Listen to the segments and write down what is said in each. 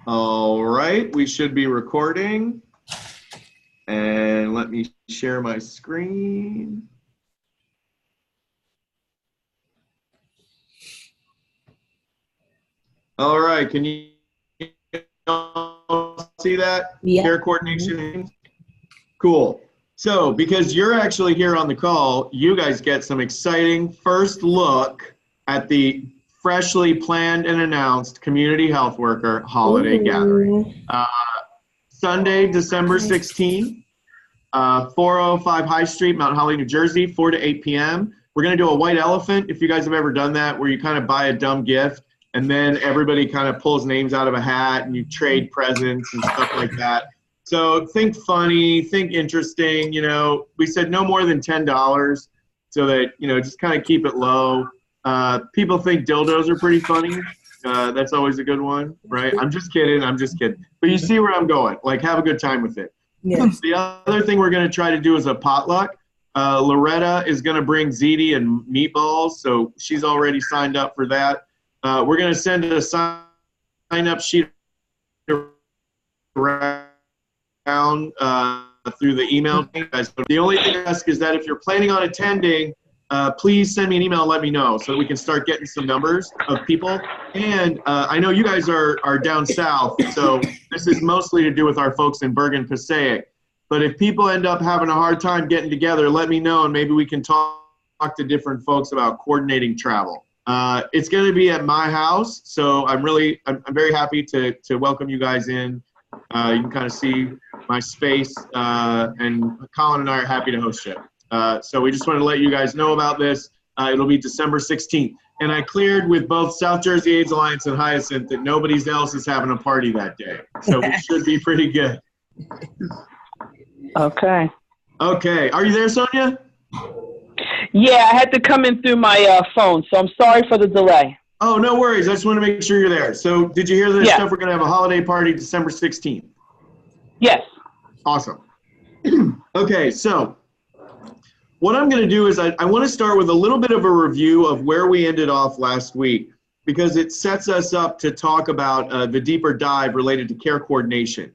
All right, we should be recording. And let me share my screen. All right, can you see that? Yeah. Care coordination. Cool. So, because you're actually here on the call, you guys get some exciting first look at the freshly planned and announced Community Health Worker Holiday Gathering. Sunday, December 16th, 405 High Street, Mount Holly, New Jersey, 4 to 8 p.m. We're going to do a white elephant, if you guys have ever done that, where you kind of buy a dumb gift and then everybody kind of pulls names out of a hat and you trade presents and stuff like that. So think funny, think interesting, you know. We said no more than $10 so that, you know, just kind of keep it low. People think dildos are pretty funny. That's always a good one, right? I'm just kidding. But you see where I'm going. Like, have a good time with it. Yes. The other thing we're going to try to do is a potluck. Loretta is going to bring ziti and meatballs, so she's already signed up for that. We're going to send a sign-up sheet around through the email. The only thing I ask is that if you're planning on attending, please send me an email and let me know so that we can start getting some numbers of people. And I know you guys are down south, so this is mostly to do with our folks in Bergen Passaic. But if people end up having a hard time getting together, let me know and maybe we can talk to different folks about coordinating travel. It's going to be at my house, so I'm very happy to welcome you guys in. You can kind of see my space, and Colin and I are happy to host you. So we just want to let you guys know about this. It'll be December 16th. And I cleared with both South Jersey AIDS Alliance and Hyacinth that nobody else is having a party that day. So we should be pretty good. Okay. Okay. Are you there, Sonia? Yeah, I had to come in through my phone, so I'm sorry for the delay. Oh, no worries. I just want to make sure you're there. So did you hear this Yeah. stuff? We're going to have a holiday party December 16th. Yes. Awesome. Okay, so what I'm going to do is I want to start with a little bit of a review of where we ended off last week, because it sets us up to talk about the deeper dive related to care coordination.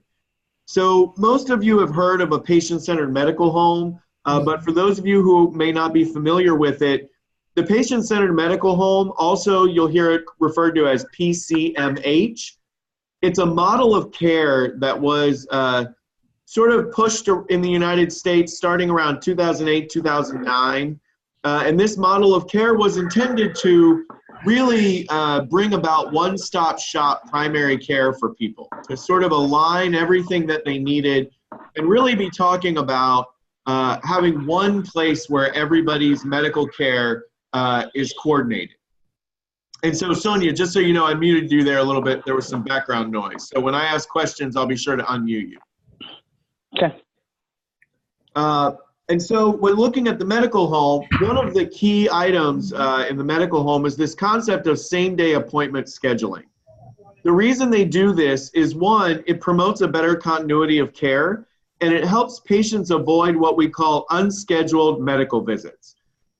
So most of you have heard of a patient-centered medical home, but for those of you who may not be familiar with it, the patient-centered medical home, also you'll hear it referred to as PCMH. It's a model of care that was sort of pushed in the United States starting around 2008, 2009. And this model of care was intended to really bring about one-stop shop primary care for people, to sort of align everything that they needed and really be talking about having one place where everybody's medical care is coordinated. And so, Sonia, just so you know, I muted you there a little bit. There was some background noise. So when I ask questions, I'll be sure to unmute you. Okay. And so when looking at the medical home, one of the key items in the medical home is this concept of same-day appointment scheduling. The reason they do this is, one, it promotes a better continuity of care, and it helps patients avoid what we call unscheduled medical visits.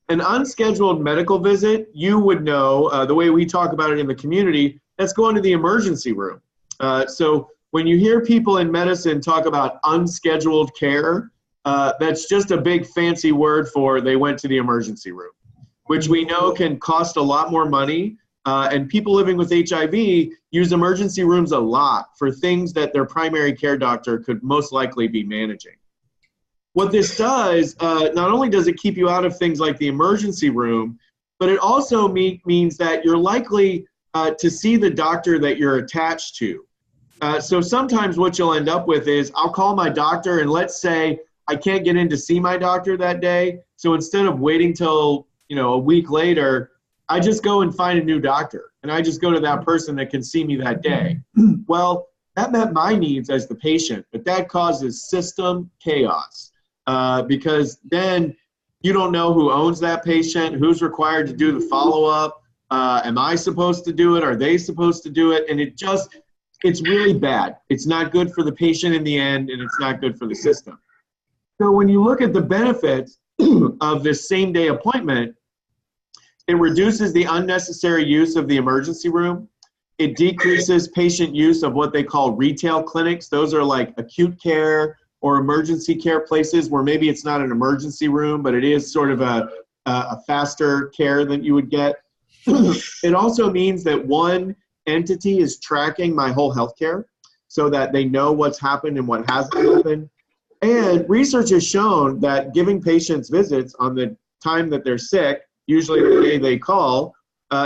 An unscheduled medical visit, you would know, the way we talk about it in the community, that's going to the emergency room. So when you hear people in medicine talk about unscheduled care, that's just a big fancy word for they went to the emergency room, which we know can cost a lot more money. And people living with HIV use emergency rooms a lot for things that their primary care doctor could most likely be managing. What this does, not only does it keep you out of things like the emergency room, but it also means that you're likely to see the doctor that you're attached to. So sometimes what you'll end up with is I'll call my doctor, and let's say I can't get in to see my doctor that day. So instead of waiting till, you know, a week later, I just go and find a new doctor, and I just go to that person that can see me that day. Well, that met my needs as the patient, but that causes system chaos because then you don't know who owns that patient, who's required to do the follow-up. Am I supposed to do it? Are they supposed to do it? And it's really bad. It's not good for the patient in the end, and it's not good for the system. So when you look at the benefits of this same-day appointment, it reduces the unnecessary use of the emergency room. It decreases patient use of what they call retail clinics. Those are like acute care or emergency care places where maybe it's not an emergency room, but it is sort of a faster care than you would get. It also means that one entity is tracking my whole healthcare so that they know what's happened and what hasn't happened. And research has shown that giving patients visits on the time that they're sick, usually the day they call,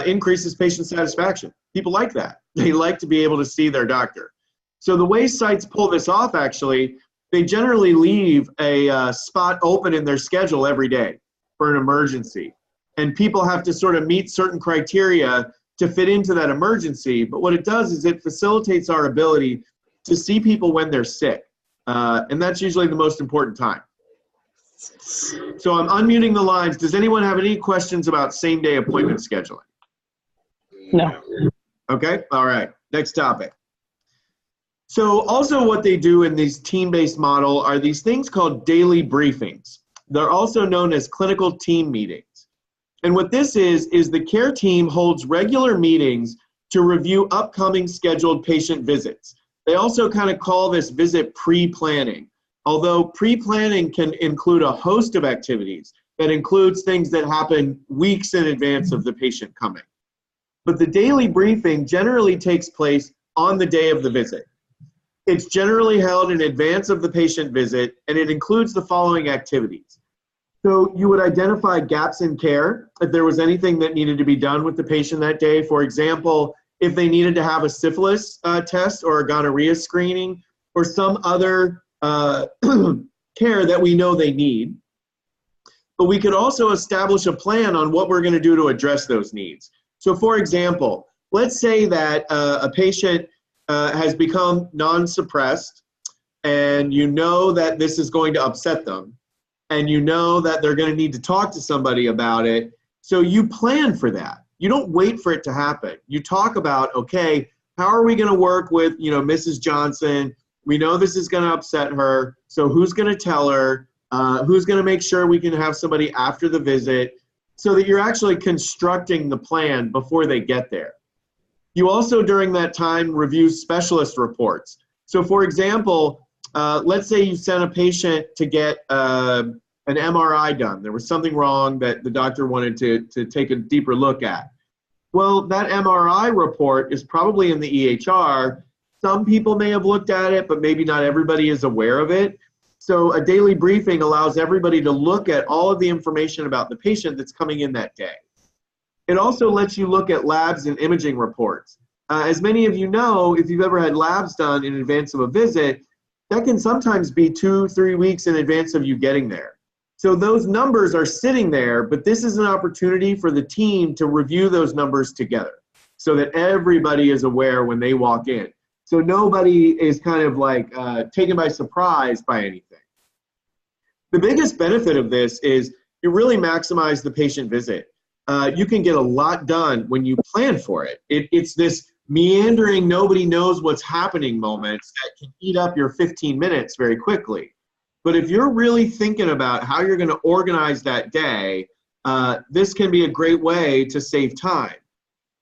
increases patient satisfaction. People like that. They like to be able to see their doctor. So the way sites pull this off, actually, they generally leave a spot open in their schedule every day for an emergency. And people have to sort of meet certain criteria to fit into that emergency. But what it does is it facilitates our ability to see people when they're sick. And that's usually the most important time. So I'm unmuting the lines. Does anyone have any questions about same-day appointment scheduling? No. Okay, all right. Next topic. So also what they do in these team-based model are these things called daily briefings. They're also known as clinical team meetings. And what this is the care team holds regular meetings to review upcoming scheduled patient visits. They also kind of call this visit pre-planning, although pre-planning can include a host of activities that includes things that happen weeks in advance of the patient coming. But the daily briefing generally takes place on the day of the visit. It's generally held in advance of the patient visit, and it includes the following activities. So you would identify gaps in care, if there was anything that needed to be done with the patient that day. For example, if they needed to have a syphilis test or a gonorrhea screening or some other care that we know they need. But we could also establish a plan on what we're going to do to address those needs. So for example, let's say that a patient has become non-suppressed and you know that this is going to upset them. And you know that they're going to need to talk to somebody about it. So you plan for that. You don't wait for it to happen. You talk about, okay, how are we going to work with, Mrs. Johnson? We know this is going to upset her. So who's going to tell her? Who's going to make sure we can have somebody after the visit? So that you're actually constructing the plan before they get there. You also, during that time, review specialist reports. So for example, let's say you sent a patient to get an MRI done. There was something wrong that the doctor wanted to take a deeper look at. Well, that MRI report is probably in the EHR. Some people may have looked at it, but maybe not everybody is aware of it. So a daily briefing allows everybody to look at all of the information about the patient that's coming in that day. It also lets you look at labs and imaging reports. As many of you know, if you've ever had labs done in advance of a visit, that can sometimes be 2-3 weeks in advance of you getting there. So those numbers are sitting there, but this is an opportunity for the team to review those numbers together so that everybody is aware when they walk in. So nobody is kind of like taken by surprise by anything. The biggest benefit of this is you really maximize the patient visit. You can get a lot done when you plan for it. It's this meandering, nobody knows what's happening moments that can eat up your 15 minutes very quickly. But if you're really thinking about how you're going to organize that day, this can be a great way to save time.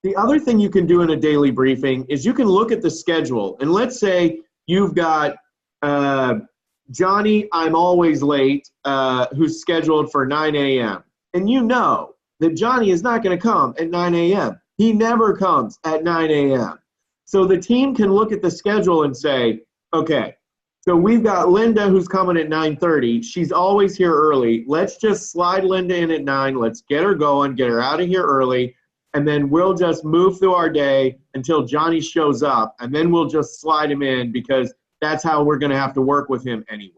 The other thing you can do in a daily briefing is you can look at the schedule. And let's say you've got Johnny, I'm always late, who's scheduled for 9 a.m. And you know that Johnny is not going to come at 9 a.m. He never comes at 9 a.m. So the team can look at the schedule and say, okay, so we've got Linda who's coming at 9:30. She's always here early. Let's just slide Linda in at 9. Let's get her going, get her out of here early, and then we'll just move through our day until Johnny shows up, and then we'll just slide him in because that's how we're going to have to work with him anyway.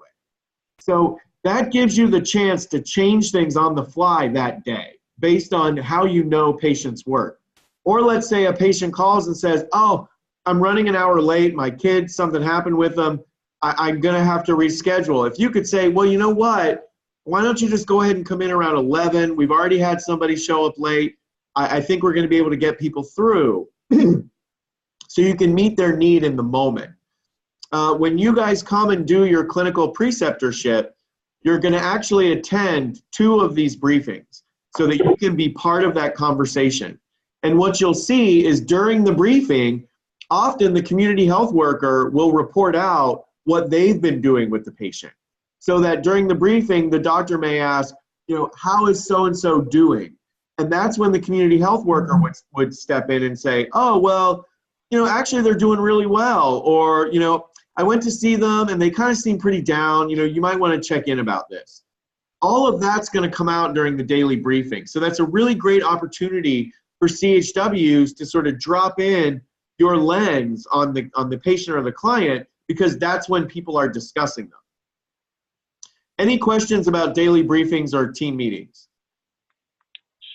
So that gives you the chance to change things on the fly that day based on how you know patients work. Or let's say a patient calls and says, oh, I'm running an hour late. My kid, something happened with them. I'm going to have to reschedule. If you could say, well, you know what? Why don't you just go ahead and come in around 11? We've already had somebody show up late. I think we're going to be able to get people through. So you can meet their need in the moment. When you guys come and do your clinical preceptorship, you're going to actually attend 2 of these briefings so that you can be part of that conversation. And what you'll see is during the briefing, often the community health worker will report out what they've been doing with the patient. So that during the briefing, the doctor may ask, how is so-and-so doing? And that's when the community health worker would step in and say, oh, well, actually they're doing really well. Or, I went to see them and they kind of seem pretty down. You might want to check in about this. All of that's going to come out during the daily briefing. So that's a really great opportunity for CHWs to sort of drop in your lens on the patient or the client, because that's when people are discussing them. Any questions about daily briefings or team meetings?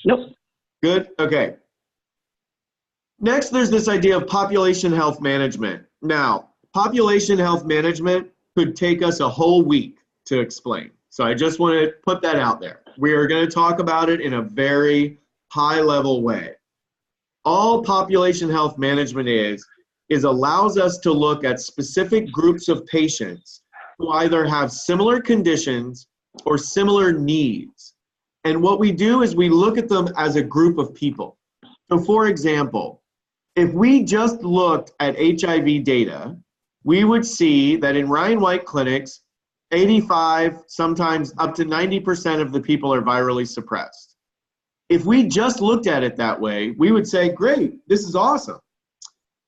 Nope. Good? Okay. Next, there's this idea of population health management. Now, population health management could take us a whole week to explain. So I just want to put that out there. We are going to talk about it in a very high-level way. All population health management is allows us to look at specific groups of patients who either have similar conditions or similar needs. And what we do is we look at them as a group of people. So for example, if we just looked at HIV data, we would see that in Ryan White clinics, 85, sometimes up to 90% of the people are virally suppressed. If we just looked at it that way, we would say, great, this is awesome.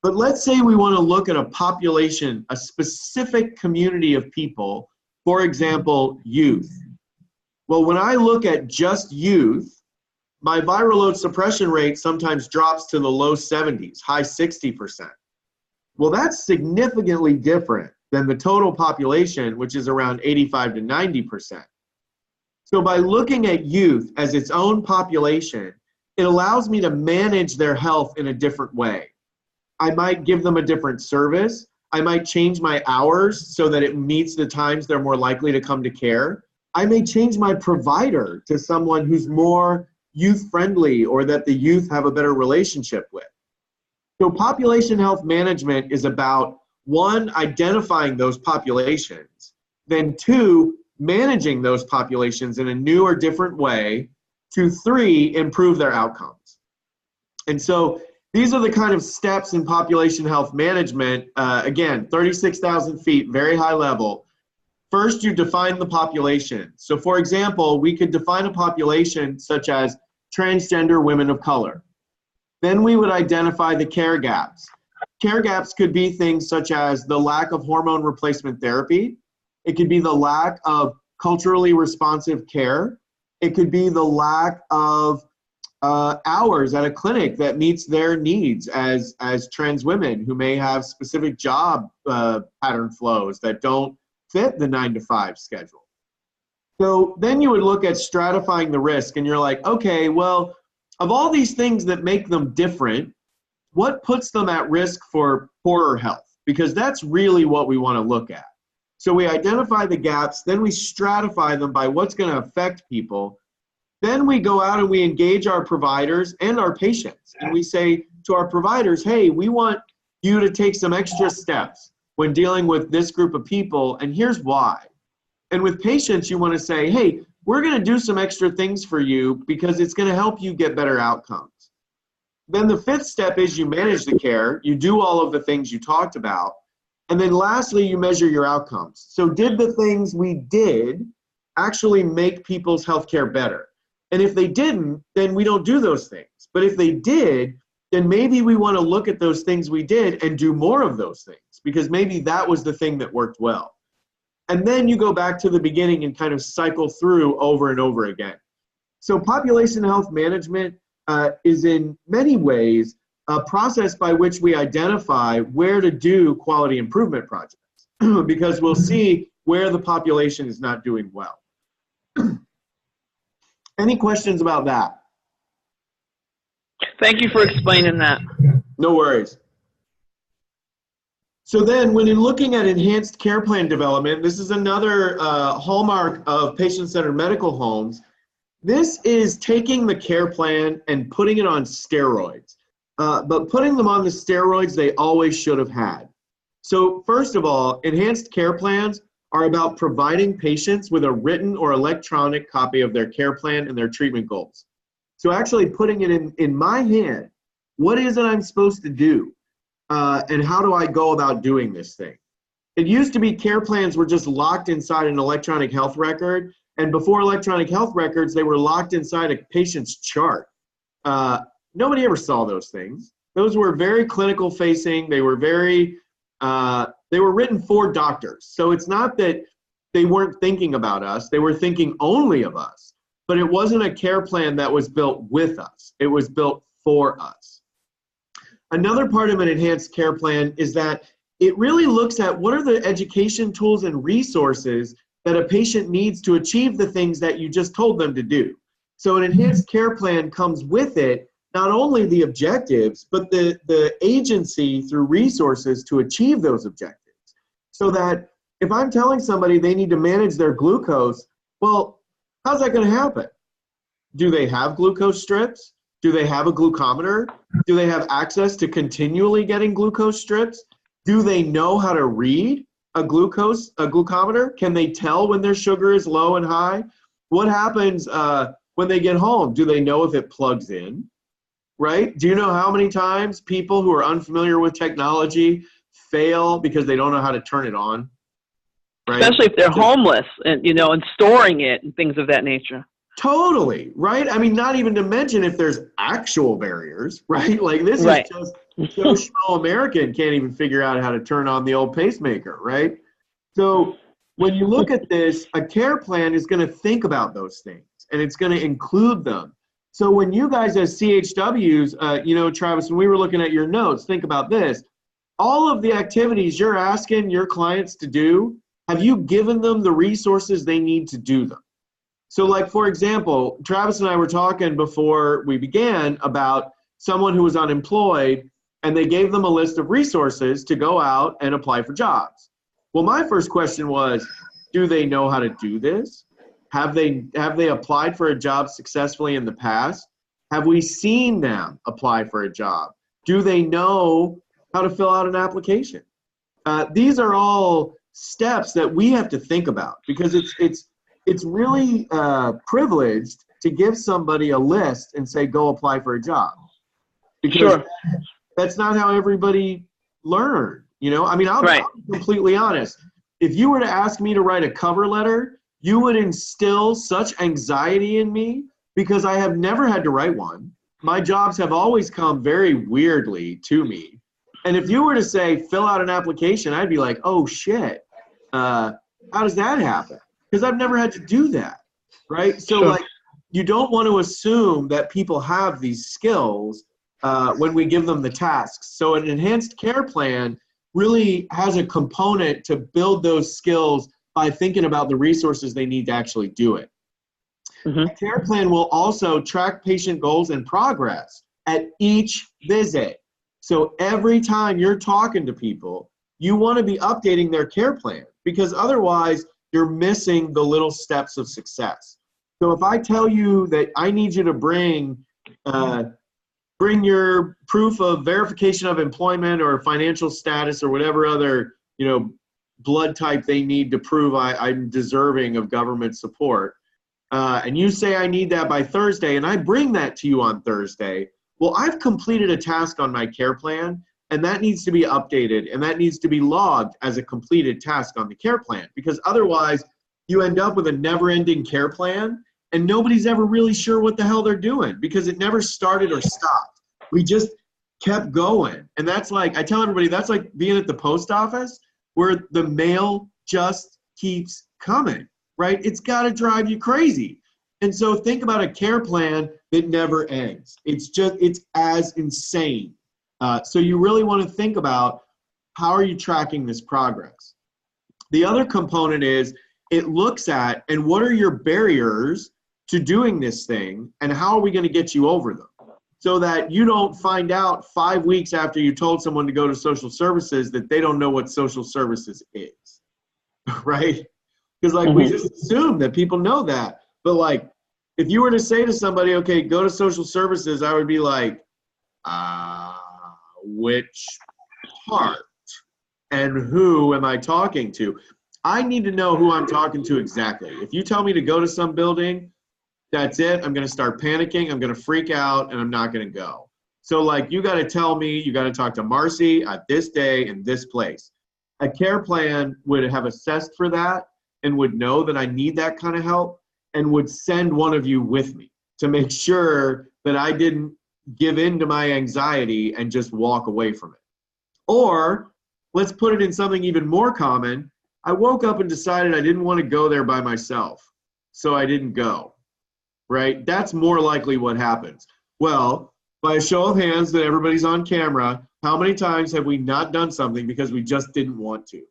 But let's say we want to look at a population, a specific community of people, for example, youth. Well, when I look at just youth, my viral load suppression rate sometimes drops to the low 70s, high 60%. Well, that's significantly different than the total population, which is around 85 to 90%. So by looking at youth as its own population, it allows me to manage their health in a different way. I might give them a different service. I might change my hours so that it meets the times they're more likely to come to care. I may change my provider to someone who's more youth-friendly or that the youth have a better relationship with. So population health management is about, one, identifying those populations, then two, managing those populations in a new or different way, to three, improve their outcomes. And so these are the kind of steps in population health management. Again, 36,000 feet, very high level. First, you define the population. So for example, we could define a population such as transgender women of color. Then we would identify the care gaps. Care gaps could be things such as the lack of hormone replacement therapy. It could be the lack of culturally responsive care. It could be the lack of hours at a clinic that meets their needs as trans women who may have specific job pattern flows that don't fit the 9-to-5 schedule. So then you would look at stratifying the risk, and you're like, okay, well, of all these things that make them different, what puts them at risk for poorer health? Because that's really what we want to look at. So we identify the gaps, then we stratify them by what's going to affect people. Then we go out and we engage our providers and our patients. And we say to our providers, hey, we want you to take some extra steps when dealing with this group of people, and here's why. And with patients, you want to say, hey, we're going to do some extra things for you because it's going to help you get better outcomes. Then the fifth step is you manage the care. You do all of the things you talked about. And then lastly, you measure your outcomes. So did the things we did actually make people's healthcare better? And if they didn't, then we don't do those things. But if they did, then maybe we want to look at those things we did and do more of those things, because maybe that was the thing that worked well. And then you go back to the beginning and kind of cycle through over and over again. So population health management is in many ways a process by which we identify where to do quality improvement projects, because we'll see where the population is not doing well. Any questions about that? Thank you for explaining that. No worries. So then when you're looking at enhanced care plan development, this is another hallmark of patient-centered medical homes. This is taking the care plan and putting it on steroids, but putting them on the steroids they always should have had. So first of all, enhanced care plans are about providing patients with a written or electronic copy of their care plan and their treatment goals. So actually putting it in my hand what is it I'm supposed to do? And how do I go about doing this thing? It used to be care plans were just locked inside an electronic health record. And before electronic health records, they were locked inside a patient's chart. Nobody ever saw those things. Those were very clinical facing. They were they were written for doctors. So it's not that they weren't thinking about us. They were thinking only of us. But it wasn't a care plan that was built with us. It was built for us. Another part of an enhanced care plan is that it really looks at what are the education tools and resources that a patient needs to achieve the things that you just told them to do. So an enhanced care plan comes with it, not only the objectives, but the agency through resources to achieve those objectives. So that if I'm telling somebody they need to manage their glucose, well, how's that going to happen? Do they have glucose strips? Do they have a glucometer? Do they have access to continually getting glucose strips? Do they know how to read a glucometer? Can they tell when their sugar is low and high? What happens when they get home? Do they know if it plugs in? Right? Do you know how many times people who are unfamiliar with technology fail because they don't know how to turn it on? Right? Especially if they're homeless and, you know, and storing it and things of that nature. Totally, right? I mean, not even to mention if there's actual barriers, right? Like this is just Joe Schmo American can't even figure out how to turn on the old pacemaker, right? So when you look at this, a care plan is going to think about those things and it's going to include them. So when you guys as CHWs, you know, Travis, when we were looking at your notes, think about this. All of the activities you're asking your clients to do, have you given them the resources they need to do them? So like, for example, Travis and I were talking before we began about someone who was unemployed and they gave them a list of resources to go out and apply for jobs. Well, my first question was, do they know how to do this? Have they applied for a job successfully in the past? Have we seen them apply for a job? Do they know how to fill out an application? These are all steps that we have to think about because it's really privileged to give somebody a list and say, go apply for a job. Because that's not how everybody learned, you know? I mean, I'll be completely honest. If you were to ask me to write a cover letter, you would instill such anxiety in me because I have never had to write one. My jobs have always come very weirdly to me. And if you were to say, fill out an application, I'd be like, oh shit, how does that happen? Because I've never had to do that, right? So like, you don't want to assume that people have these skills when we give them the tasks. So an enhanced care plan really has a component to build those skills by thinking about the resources they need to actually do it. A care plan will also track patient goals and progress at each visit. So every time you're talking to people, you want to be updating their care plan because otherwise you're missing the little steps of success. So if I tell you that I need you to bring your proof of verification of employment or financial status or whatever other, you know, blood type they need to prove I'm deserving of government support, and you say I need that by Thursday, and I bring that to you on Thursday, well, I've completed a task on my care plan, and that needs to be updated, and that needs to be logged as a completed task on the care plan, because otherwise you end up with a never-ending care plan, and nobody's ever really sure what the hell they're doing, because it never started or stopped. We just kept going. And that's like, I tell everybody, that's like being at the post office, where the mail just keeps coming, right? It's got to drive you crazy. And so think about a care plan that never ends. It's as insane. So you really want to think about how are you tracking this progress? The other component is it looks at, and what are your barriers to doing this thing, and how are we going to get you over them? So that you don't find out 5 weeks after you told someone to go to social services that they don't know what social services is, right? Because like we just assume that people know that. But like, if you were to say to somebody, okay, go to social services, I would be like, which part and who am I talking to? I need to know who I'm talking to exactly. If you tell me to go to some building, that's it. I'm going to start panicking. I'm going to freak out, and I'm not going to go. So like, you got to tell me, you got to talk to Marcy at this day in this place. A care plan would have assessed for that and would know that I need that kind of help and would send one of you with me to make sure that I didn't give in to my anxiety and just walk away from it. Or let's put it in something even more common. I woke up and decided I didn't want to go there by myself, so I didn't go, right? That's more likely what happens. Well, by a show of hands that everybody's on camera, how many times have we not done something because we just didn't want to?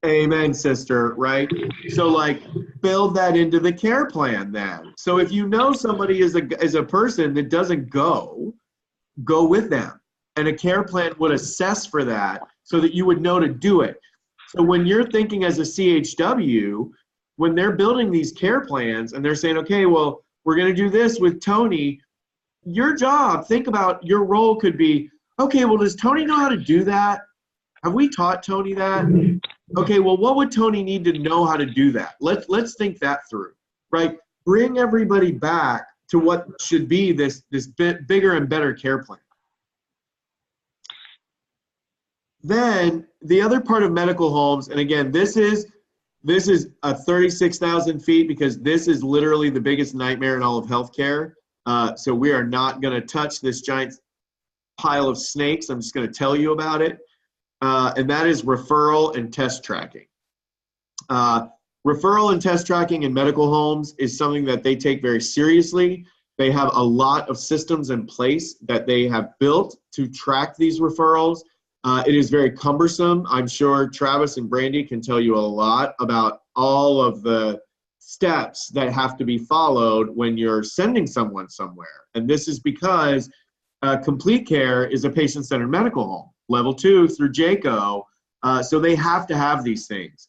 Amen, sister, right? So like, build that into the care plan then. So if you know somebody is a person that doesn't go with them. And a care plan would assess for that so that you would know to do it. So when you're thinking as a CHW, when they're building these care plans and they're saying, okay, well, we're going to do this with Tony, your job, think about your role could be, okay, well, does Tony know how to do that? Have we taught Tony that? Okay, well, what would Tony need to know how to do that? Let's think that through, right? Bring everybody back to what should be this bigger and better care plan. Then the other part of medical homes, and again, this is a 36,000 feet because this is literally the biggest nightmare in all of healthcare. So we are not going to touch this giant pile of snakes. I'm just going to tell you about it. And that is referral and test tracking. Referral and test tracking in medical homes is something that they take very seriously. They have a lot of systems in place that they have built to track these referrals. It is very cumbersome. I'm sure Travis and Brandy can tell you a lot about all of the steps that have to be followed when you're sending someone somewhere. And this is because Complete Care is a patient-centered medical home, level 2 through JACO, so they have to have these things.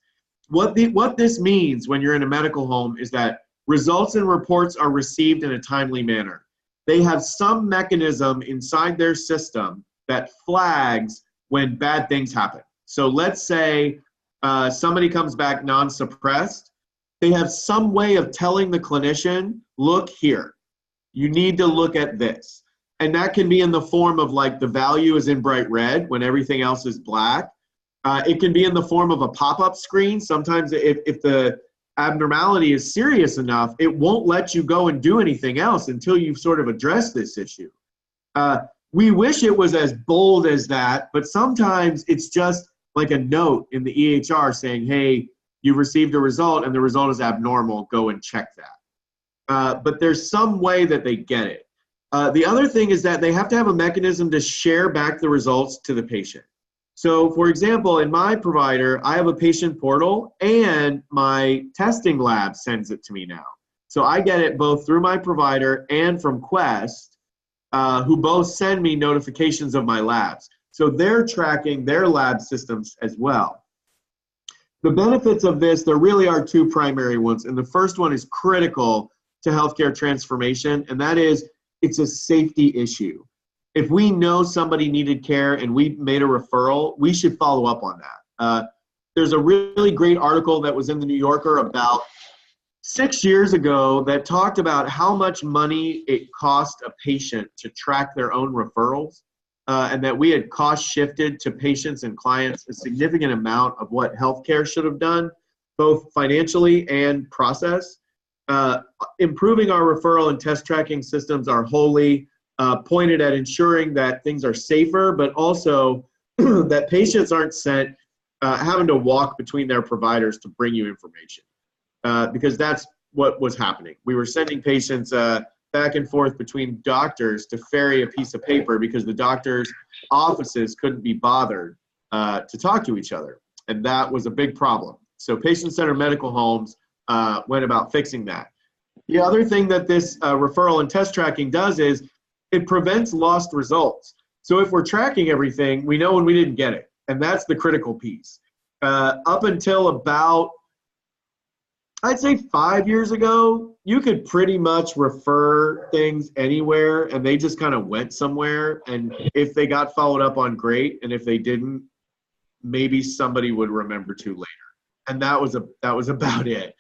What this means when you're in a medical home is that results and reports are received in a timely manner. They have some mechanism inside their system that flags when bad things happen. So let's say somebody comes back non-suppressed. They have some way of telling the clinician, look here, you need to look at this. And that can be in the form of like the value is in bright red when everything else is black. It can be in the form of a pop-up screen. Sometimes if the abnormality is serious enough, it won't let you go and do anything else until you've sort of addressed this issue. We wish it was as bold as that, but sometimes it's just like a note in the EHR saying, hey, you've received a result and the result is abnormal, go and check that. But there's some way that they get it. The other thing is that they have to have a mechanism to share back the results to the patient. So for example, in my provider, I have a patient portal and my testing lab sends it to me now. So I get it both through my provider and from Quest, who both send me notifications of my labs. So they're tracking their lab systems as well. The benefits of this, there really are two primary ones. And the first one is critical to healthcare transformation, and that is it's a safety issue. If we know somebody needed care and we made a referral, we should follow up on that. There's a really great article that was in the New Yorker about 6 years ago that talked about how much money it cost a patient to track their own referrals, and that we had cost shifted to patients and clients a significant amount of what healthcare should have done, both financially and process. Improving our referral and test tracking systems are wholly pointed at ensuring that things are safer, but also that patients aren't sent having to walk between their providers to bring you information, because that's what was happening. We were sending patients back and forth between doctors to ferry a piece of paper because the doctors' offices couldn't be bothered to talk to each other, and that was a big problem. So patient-centered medical homes went about fixing that. The other thing that this referral and test tracking does is it prevents lost results. So if we're tracking everything, we know when we didn't get it, and that's the critical piece. Up until about, I'd say 5 years ago, you could pretty much refer things anywhere, and they just kind of went somewhere, and if they got followed up on, great, and if they didn't, maybe somebody would remember to later. And that was about it.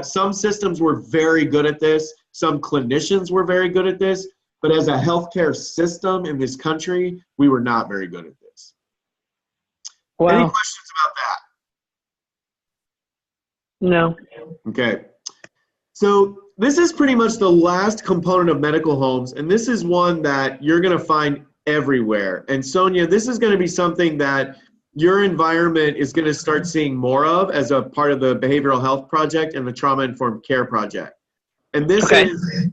Some systems were very good at this. Some clinicians were very good at this. but as a healthcare system in this country, we were not very good at this. Wow. Any questions about that? No. Okay. So this is pretty much the last component of medical homes, and this is one that you're going to find everywhere. And Sonia, this is going to be something that your environment is going to start seeing more of as a part of the Behavioral Health Project and the Trauma Informed Care Project. And this is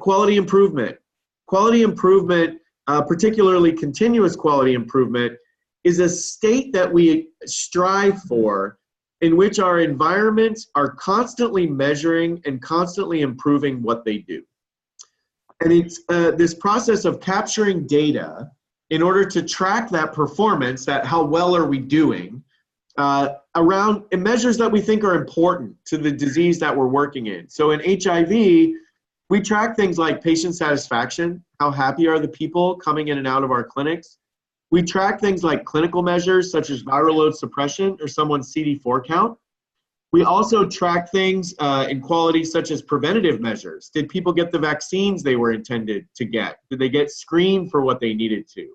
quality improvement. Quality improvement, particularly continuous quality improvement, is a state that we strive for in which our environments are constantly measuring and constantly improving what they do. And it's this process of capturing data in order to track that performance, that how well are we doing, around measures that we think are important to the disease that we're working in. So in HIV, we track things like patient satisfaction, how happy are the people coming in and out of our clinics. We track things like clinical measures such as viral load suppression or someone's CD4 count. We also track things in quality such as preventative measures. Did people get the vaccines they were intended to get? Did they get screened for what they needed to?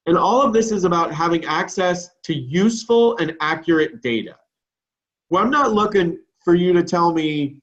And all of this is about having access to useful and accurate data. Well, I'm not looking for you to tell me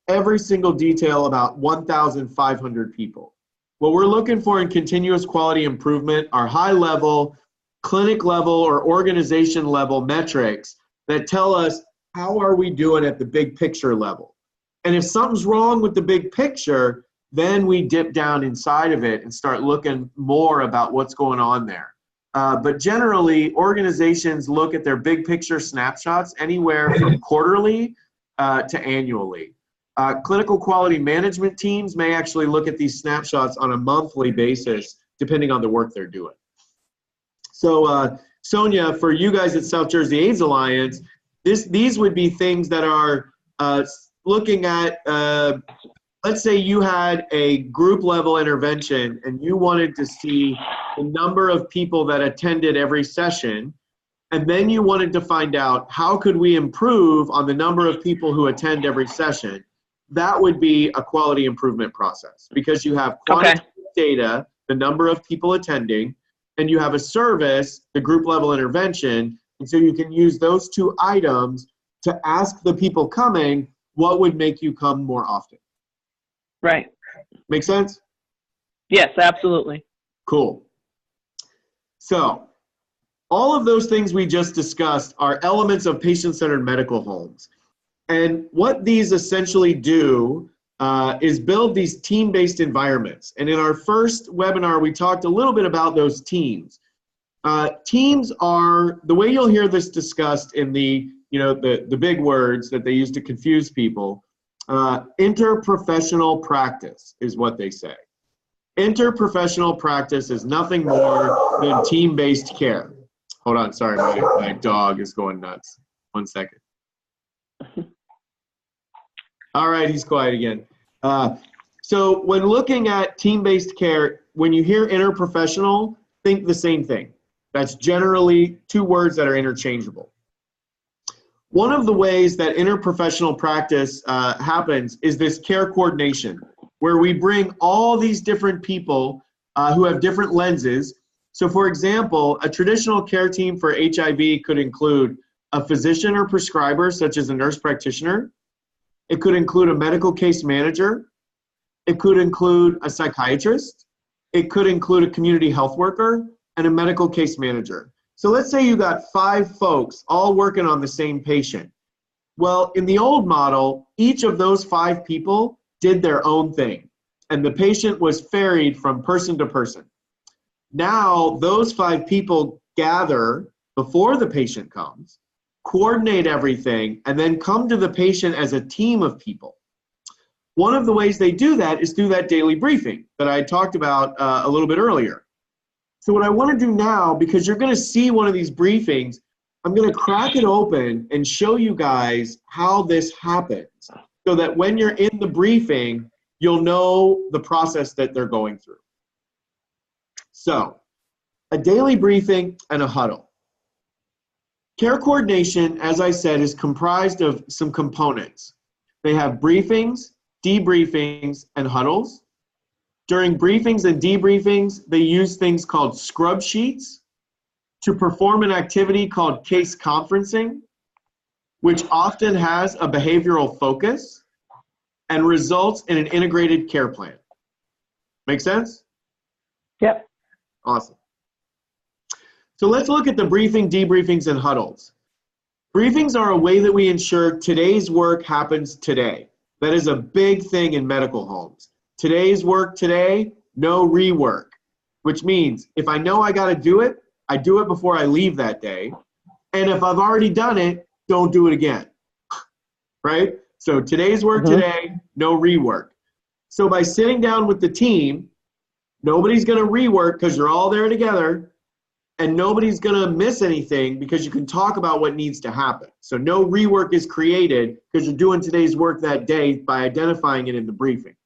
every single detail about 1,500 people. What we're looking for in continuous quality improvement are high-level, clinic-level, or organization-level metrics that tell us how are we doing at the big picture level. And if something's wrong with the big picture, then we dip down inside of it and start looking more about what's going on there. But generally, organizations look at their big picture snapshots anywhere from quarterly to annually. Clinical quality management teams may actually look at these snapshots on a monthly basis, depending on the work they're doing. So Sonia, for you guys at South Jersey AIDS Alliance, these would be things that are looking at, let's say you had a group level intervention and you wanted to see the number of people that attended every session, and then you wanted to find out how could we improve on the number of people who attend every session. That would be a quality improvement process because you have quantitative data, the number of people attending, and you have a service, the group level intervention, and so you can use those two items to ask the people coming, what would make you come more often? Right. Make sense? Yes, absolutely. Cool. So, all of those things we just discussed are elements of patient-centered medical homes. And what these essentially do is build these team-based environments. And in our first webinar, we talked a little bit about those teams. Teams are, the way you'll hear this discussed in the big words that they use to confuse people, interprofessional practice is what they say. Interprofessional practice is nothing more than team-based care. Hold on, sorry, my dog is going nuts. 1 second. All right, he's quiet again. So when looking at team-based care, when you hear interprofessional, think the same thing. That's generally two words that are interchangeable. One of the ways that interprofessional practice happens is this care coordination, where we bring all these different people who have different lenses. So for example, a traditional care team for HIV could include a physician or prescriber, such as a nurse practitioner. It could include a medical case manager. It could include a psychiatrist. It could include a community health worker and a medical case manager. So let's say you got 5 folks all working on the same patient. Well, in the old model, each of those 5 people did their own thing, and the patient was ferried from person to person. Now, those 5 people gather before the patient comes, coordinate everything, and then come to the patient as a team of people. One of the ways they do that is through that daily briefing that I talked about a little bit earlier. So what I want to do now, because you're going to see one of these briefings, I'm going to crack it open and show you guys how this happens so that when you're in the briefing, you'll know the process that they're going through. So, a daily briefing and a huddle. Care coordination, as I said, is comprised of some components. They have briefings, debriefings, and huddles. During briefings and debriefings, they use things called scrub sheets to perform an activity called case conferencing, which often has a behavioral focus and results in an integrated care plan. Make sense? Yep. Awesome. So let's look at the briefing, debriefings, and huddles. Briefings are a way that we ensure today's work happens today. That is a big thing in medical homes. Today's work today, no rework, which means if I know I got to do it, I do it before I leave that day. And if I've already done it, don't do it again, right? So today's work today, no rework. So by sitting down with the team, nobody's going to rework because you're all there together, and nobody's going to miss anything because you can talk about what needs to happen. So no rework is created because you're doing today's work that day by identifying it in the briefing.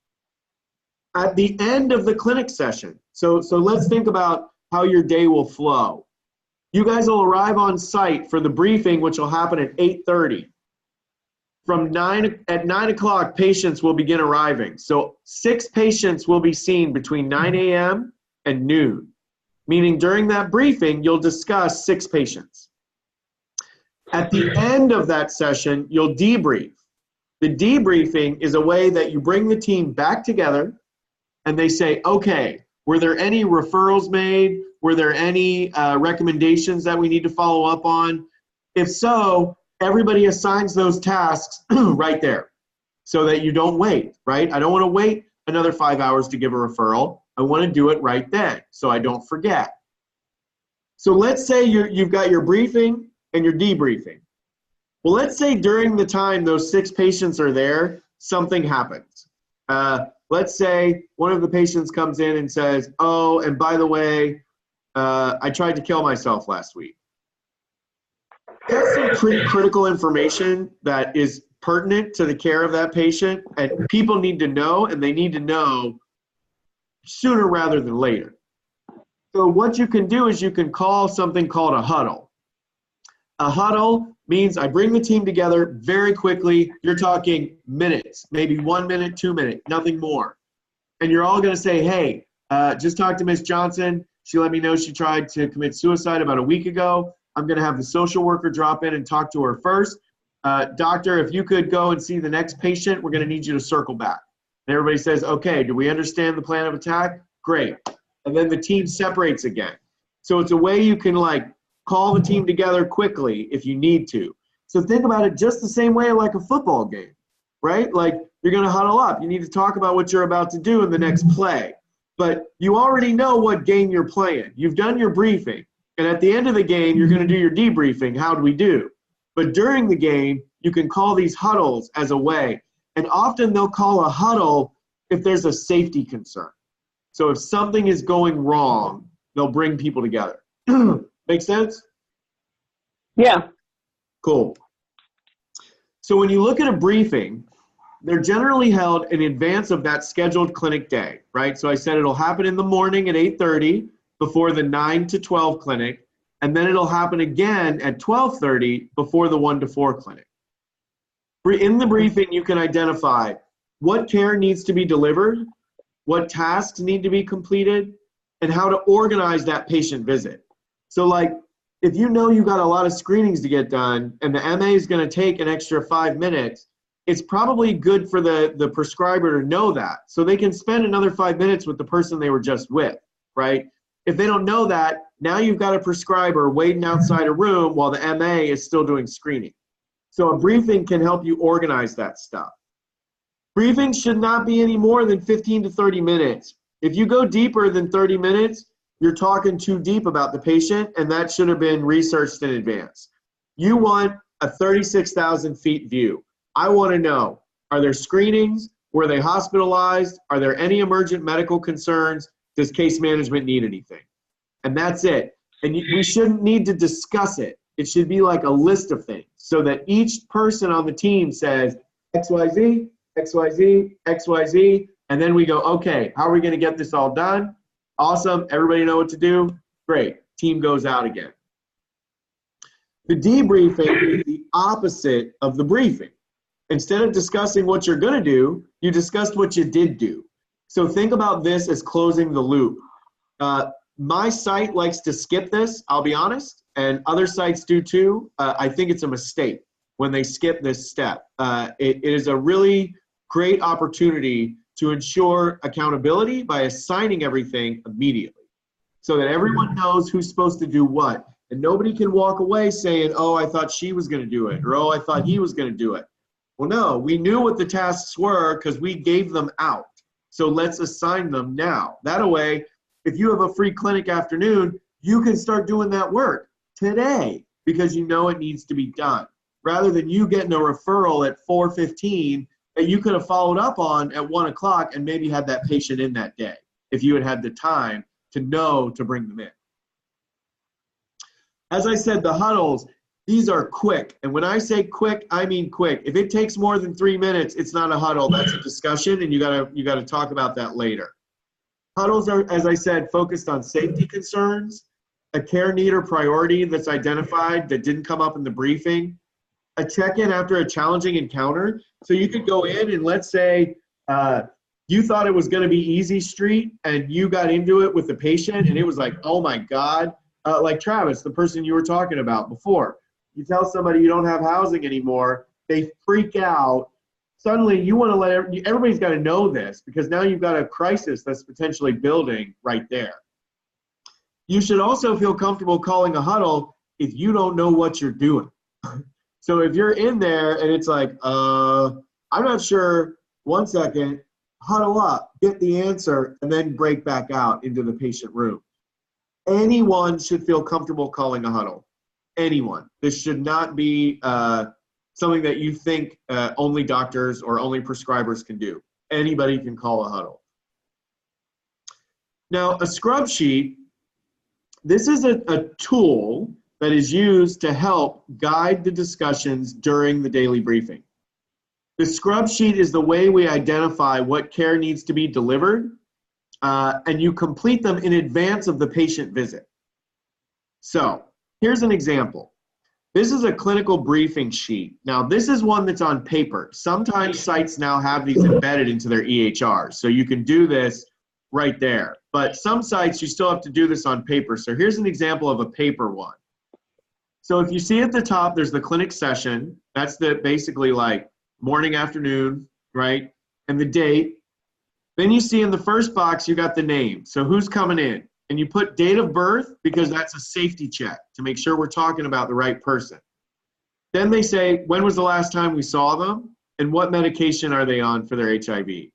At the end of the clinic session, so let's think about how your day will flow. You guys will arrive on site for the briefing, which will happen at 8:30. At 9 o'clock, patients will begin arriving. So 6 patients will be seen between 9 a.m. and noon, meaning during that briefing, you'll discuss 6 patients. At the end of that session, you'll debrief. The debriefing is a way that you bring the team back together and they say, okay, were there any referrals made? Were there any recommendations that we need to follow up on? If so, everybody assigns those tasks right there so that you don't wait, right? I don't want to wait another 5 hours to give a referral. I want to do it right then so I don't forget. So let's say you've got your briefing and your debriefing. Well, let's say during the time those 6 patients are there, something happens. Let's say one of the patients comes in and says, oh, and by the way, I tried to kill myself last week. That's some pretty critical information that is pertinent to the care of that patient, and people need to know, and they need to know sooner rather than later. So what you can do is you can call something called a huddle. A huddle means I bring the team together very quickly. You're talking minutes, maybe 1 minute, 2 minutes, nothing more. And you're all going to say, hey, just talked to Miss Johnson. She let me know she tried to commit suicide about a week ago. I'm going to have the social worker drop in and talk to her first. Doctor, if you could go and see the next patient, we're going to need you to circle back. And everybody says, okay, do we understand the plan of attack? Great. And then the team separates again. So it's a way you can like call the team together quickly if you need to. So think about it just the same way like a football game, right? Like you're going to huddle up. You need to talk about what you're about to do in the next play. But you already know what game you're playing. You've done your briefing. And at the end of the game, you're going to do your debriefing. How do we do? But during the game, you can call these huddles as a way. And often they'll call a huddle if there's a safety concern. So if something is going wrong, they'll bring people together. Make sense? Yeah. Cool. So when you look at a briefing, they're generally held in advance of that scheduled clinic day, right? So I said it'll happen in the morning at 8:30 before the 9 to 12 clinic, and then it'll happen again at 12:30 before the 1 to 4 clinic. In the briefing, you can identify what care needs to be delivered, what tasks need to be completed, and how to organize that patient visit. So like, if you know you got a lot of screenings to get done and the MA is going to take an extra 5 minutes, it's probably good for the prescriber to know that so they can spend another 5 minutes with the person they were just with, right? If they don't know that, now you've got a prescriber waiting outside a room while the MA is still doing screening. So a briefing can help you organize that stuff. Briefings should not be any more than 15 to 30 minutes. If you go deeper than 30 minutes, you're talking too deep about the patient, and that should have been researched in advance. You want a 36,000 feet view. I want to know, are there screenings? Were they hospitalized? Are there any emergent medical concerns? Does case management need anything? And that's it. And we shouldn't need to discuss it. It should be like a list of things so that each person on the team says XYZ, XYZ, XYZ, and then we go, okay, how are we going to get this all done? Awesome. Everybody know what to do? Great. Team goes out again. The debriefing is the opposite of the briefing. Instead of discussing what you're going to do, you discussed what you did do. So think about this as closing the loop. My site likes to skip this, I'll be honest, and other sites do too. I think it's a mistake when they skip this step. It is a really great opportunity to ensure accountability by assigning everything immediately so that everyone knows who's supposed to do what. And nobody can walk away saying, oh, I thought she was going to do it, or oh, I thought he was going to do it. Well, no, we knew what the tasks were because we gave them out. So let's assign them now. That way, if you have a free clinic afternoon, you can start doing that work today because you know it needs to be done, rather than you getting a referral at 4:15 that you could have followed up on at 1 o'clock and maybe had that patient in that day if you had had the time to know to bring them in. As I said, the huddles, these are quick. And when I say quick, I mean quick. If it takes more than 3 minutes, it's not a huddle, that's a discussion, and you gotta talk about that later. Huddles are, as I said, focused on safety concerns, a care need or priority that's identified that didn't come up in the briefing, a check-in after a challenging encounter. So you could go in and let's say you thought it was gonna be easy street and you got into it with the patient and it was like, oh my God, like Travis, the person you were talking about before. You tell somebody you don't have housing anymore, they freak out. Suddenly you want to let everybody's got to know this because now you've got a crisis that's potentially building right there. You should also feel comfortable calling a huddle if you don't know what you're doing. So if you're in there and it's like, I'm not sure, 1 second, huddle up, get the answer, and then break back out into the patient room. Anyone should feel comfortable calling a huddle. Anyone. This should not be something that you think only doctors or only prescribers can do. Anybody can call a huddle. Now, a scrub sheet, this is a tool that is used to help guide the discussions during the daily briefing. The scrub sheet is the way we identify what care needs to be delivered, and you complete them in advance of the patient visit. So, here's an example. This is a clinical briefing sheet. Now, this is one that's on paper. Sometimes sites now have these embedded into their EHRs, so you can do this right there. But some sites, you still have to do this on paper. So here's an example of a paper one. So if you see at the top, there's the clinic session. That's the basically like morning, afternoon, right? And the date. Then you see in the first box, you got the name. So who's coming in? And you put date of birth because that's a safety check to make sure we're talking about the right person. Then they say, when was the last time we saw them and what medication are they on for their HIV?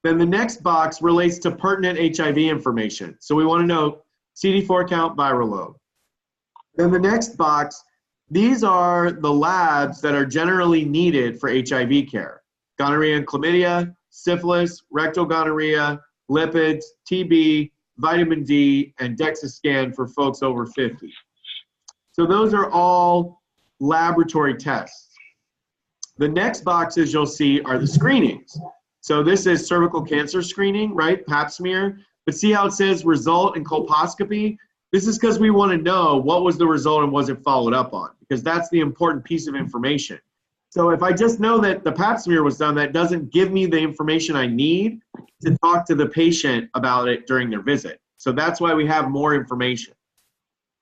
Then the next box relates to pertinent HIV information. So we want to know CD4 count, viral load. Then the next box, these are the labs that are generally needed for HIV care. Gonorrhea and chlamydia, syphilis, rectal gonorrhea, lipids, TB, vitamin D, and DEXA scan for folks over 50. So those are all laboratory tests. The next boxes you'll see are the screenings. So this is cervical cancer screening, right? Pap smear. But see how it says result and colposcopy? This is because we want to know what was the result and was it followed up on, because that's the important piece of information. So if I just know that the pap smear was done, that doesn't give me the information I need to talk to the patient about it during their visit. So that's why we have more information.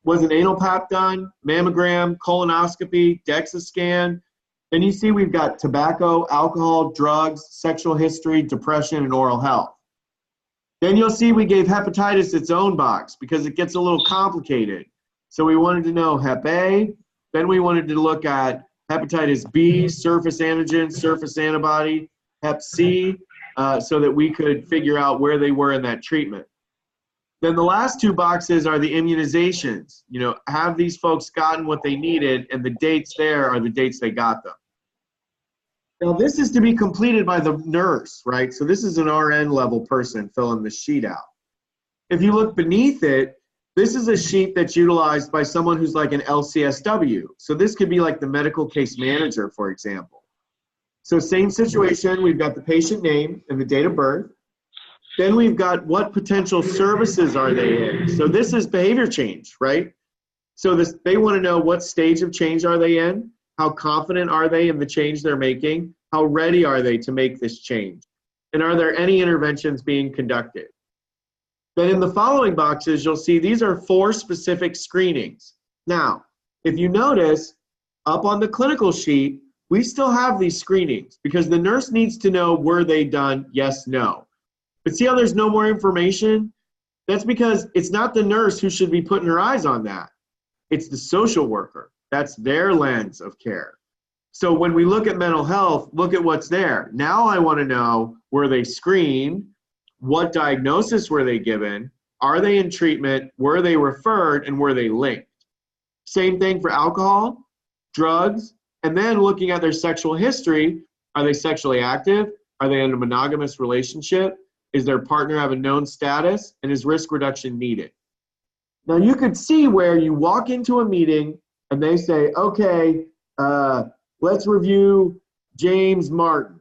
Was an anal pap done, mammogram, colonoscopy, DEXA scan? Then you see we've got tobacco, alcohol, drugs, sexual history, depression, and oral health. Then you'll see we gave hepatitis its own box because it gets a little complicated. So we wanted to know Hep A, then we wanted to look at hepatitis B, surface antigen, surface antibody, Hep C, so that we could figure out where they were in that treatment. Then the last two boxes are the immunizations. You know, have these folks gotten what they needed, and the dates there are the dates they got them. Now this is to be completed by the nurse, right? So this is an RN level person filling the sheet out. If you look beneath it, this is a sheet that's utilized by someone who's like an LCSW. So this could be like the medical case manager, for example. So same situation, we've got the patient name and the date of birth. Then we've got what potential services are they in. So this is behavior change, right? So they want to know what stage of change are they in, how confident are they in the change they're making, how ready are they to make this change. And are there any interventions being conducted? Then in the following boxes, you'll see these are 4 specific screenings. Now, if you notice, up on the clinical sheet, we still have these screenings because the nurse needs to know, were they done? Yes, no. But see how there's no more information? That's because it's not the nurse who should be putting her eyes on that. It's the social worker. That's their lens of care. So when we look at mental health, look at what's there. Now I want to know, were they screened? What diagnosis were they given? Are they in treatment? Were they referred? And were they linked? Same thing for alcohol, drugs, and then looking at their sexual history. Are they sexually active? Are they in a monogamous relationship? Is their partner have a known status? And is risk reduction needed? Now you could see where you walk into a meeting and they say, okay, let's review James Martin.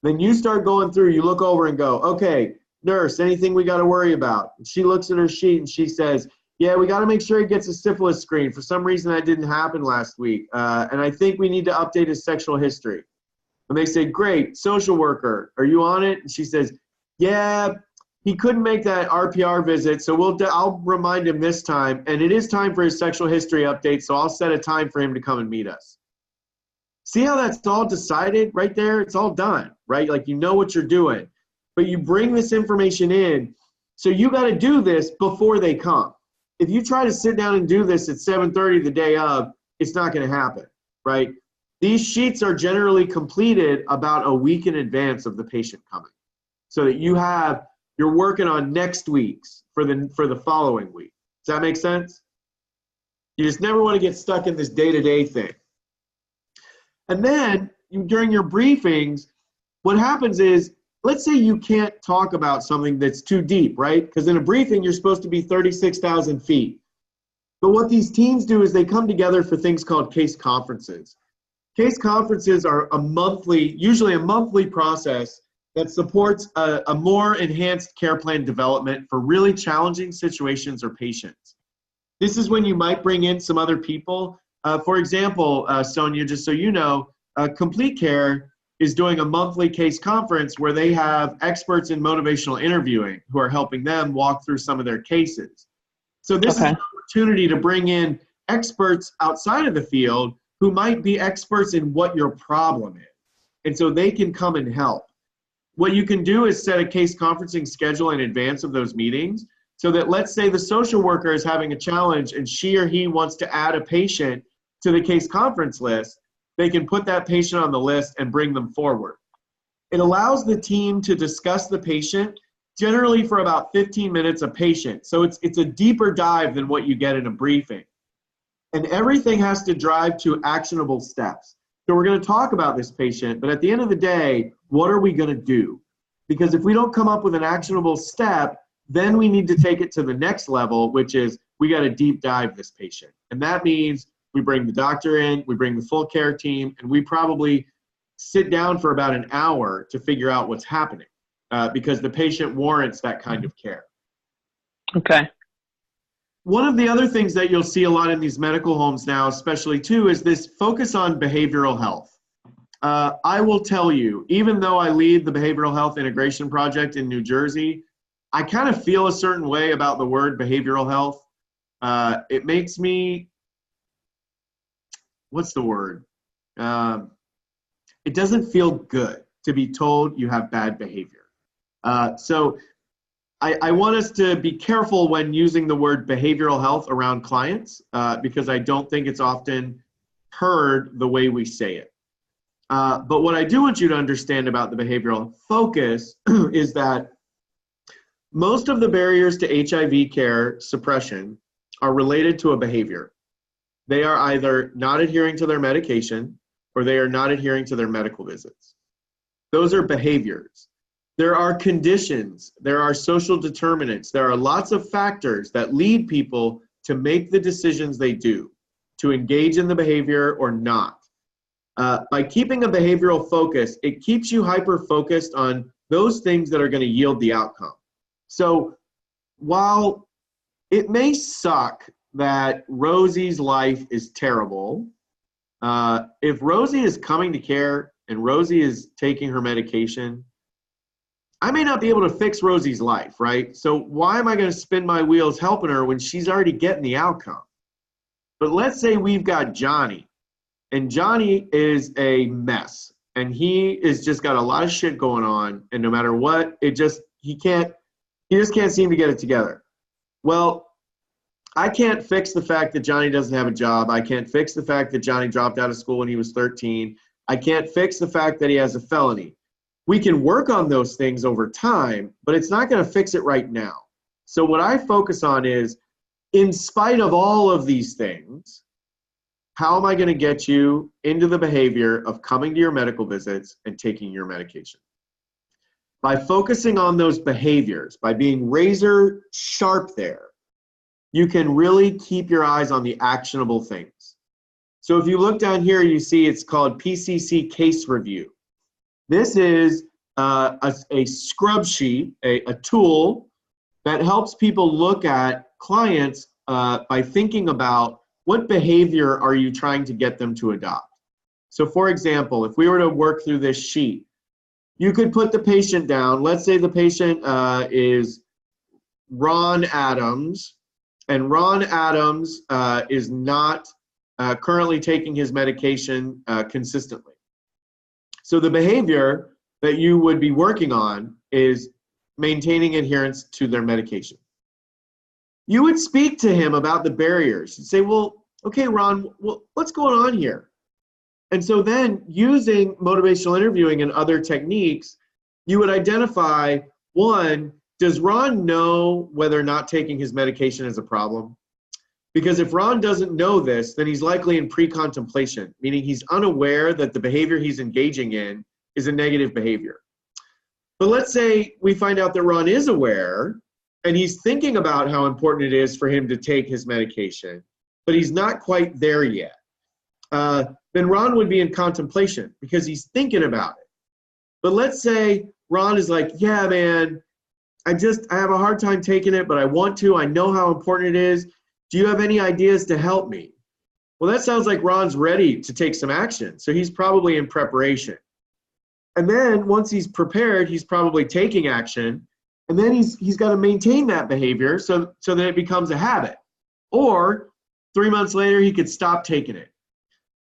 Then you start going through, you look over and go, okay, nurse, anything we got to worry about? And she looks at her sheet and she says, yeah, we got to make sure he gets a syphilis screen. For some reason that didn't happen last week. And I think we need to update his sexual history. And they say, great, social worker, are you on it? And she says, yeah, he couldn't make that RPR visit, so I'll remind him this time. And it is time for his sexual history update, so I'll set a time for him to come and meet us. See how that's all decided right there? It's all done, right? Like you know what you're doing. But you bring this information in, so you got to do this before they come. If you try to sit down and do this at 7:30 the day of, it's not going to happen, right? These sheets are generally completed about a week in advance of the patient coming, so that you're working on next week's for the following week. Does that make sense? You just never want to get stuck in this day-to-day thing. And then during your briefings, what happens is, let's say you can't talk about something that's too deep, right? Because in a briefing, you're supposed to be 36,000 feet. But what these teams do is they come together for things called case conferences. Case conferences are usually a monthly process that supports a more enhanced care plan development for really challenging situations or patients. This is when you might bring in some other people. For example, Sonia, just so you know, Complete Care is doing a monthly case conference where they have experts in motivational interviewing who are helping them walk through some of their cases. So this is an opportunity to bring in experts outside of the field who might be experts in what your problem is. And so they can come and help. What you can do is set a case conferencing schedule in advance of those meetings so that, let's say the social worker is having a challenge and she or he wants to add a patient to the case conference list, they can put that patient on the list and bring them forward. It allows the team to discuss the patient generally for about 15 minutes a patient. So it's a deeper dive than what you get in a briefing. And everything has to drive to actionable steps. So we're going to talk about this patient, but at the end of the day, what are we going to do? Because if we don't come up with an actionable step, then we need to take it to the next level, which is we got to deep dive this patient. And that means we bring the doctor in, we bring the full care team, and we probably sit down for about an hour to figure out what's happening because the patient warrants that kind of care. Okay. One of the other things that you'll see a lot in these medical homes now, especially too, is this focus on behavioral health. I will tell you, even though I lead the Behavioral Health Integration Project in New Jersey, I kind of feel a certain way about the word behavioral health. It makes me, what's the word? It doesn't feel good to be told you have bad behavior. So I want us to be careful when using the word behavioral health around clients because I don't think it's often heard the way we say it. But what I do want you to understand about the behavioral focus is that most of the barriers to HIV care suppression are related to a behavior. They are either not adhering to their medication or they are not adhering to their medical visits. Those are behaviors. There are conditions, there are social determinants, there are lots of factors that lead people to make the decisions they do, to engage in the behavior or not. By keeping a behavioral focus, it keeps you hyper-focused on those things that are going to yield the outcome. So while it may suck that Rosie's life is terrible, if Rosie is coming to care and Rosie is taking her medication, I may not be able to fix Rosie's life, right? So why am I going to spin my wheels helping her when she's already getting the outcome? But let's say we've got Johnny, and Johnny is a mess, and he is just got a lot of shit going on, and no matter what, he just can't seem to get it together. Well, I can't fix the fact that Johnny doesn't have a job. I can't fix the fact that Johnny dropped out of school when he was 13. I can't fix the fact that he has a felony. We can work on those things over time, but it's not going to fix it right now. So what I focus on is, in spite of all of these things, how am I going to get you into the behavior of coming to your medical visits and taking your medication? By focusing on those behaviors, by being razor sharp there, you can really keep your eyes on the actionable things. So if you look down here, you see it's called PCC Case Review. This is a scrub sheet, a tool that helps people look at clients by thinking about what behavior are you trying to get them to adopt. So for example, if we were to work through this sheet, you could put the patient down. Let's say the patient is Ron Adams, and Ron Adams is not currently taking his medication consistently. So the behavior that you would be working on is maintaining adherence to their medication. You would speak to him about the barriers and say, well, okay, Ron, what's going on here? And so then using motivational interviewing and other techniques, you would identify, one, does Ron know whether not taking his medication is a problem? Because if Ron doesn't know this, then he's likely in pre-contemplation, meaning he's unaware that the behavior he's engaging in is a negative behavior. But let's say we find out that Ron is aware and he's thinking about how important it is for him to take his medication, but he's not quite there yet. Then Ron would be in contemplation because he's thinking about it. But let's say Ron is like, yeah, man, I have a hard time taking it, but I want to. I know how important it is. Do you have any ideas to help me? Well, that sounds like Ron's ready to take some action. So he's probably in preparation. And then once he's prepared, he's probably taking action. And then he's got to maintain that behavior so that it becomes a habit. Or 3 months later, he could stop taking it.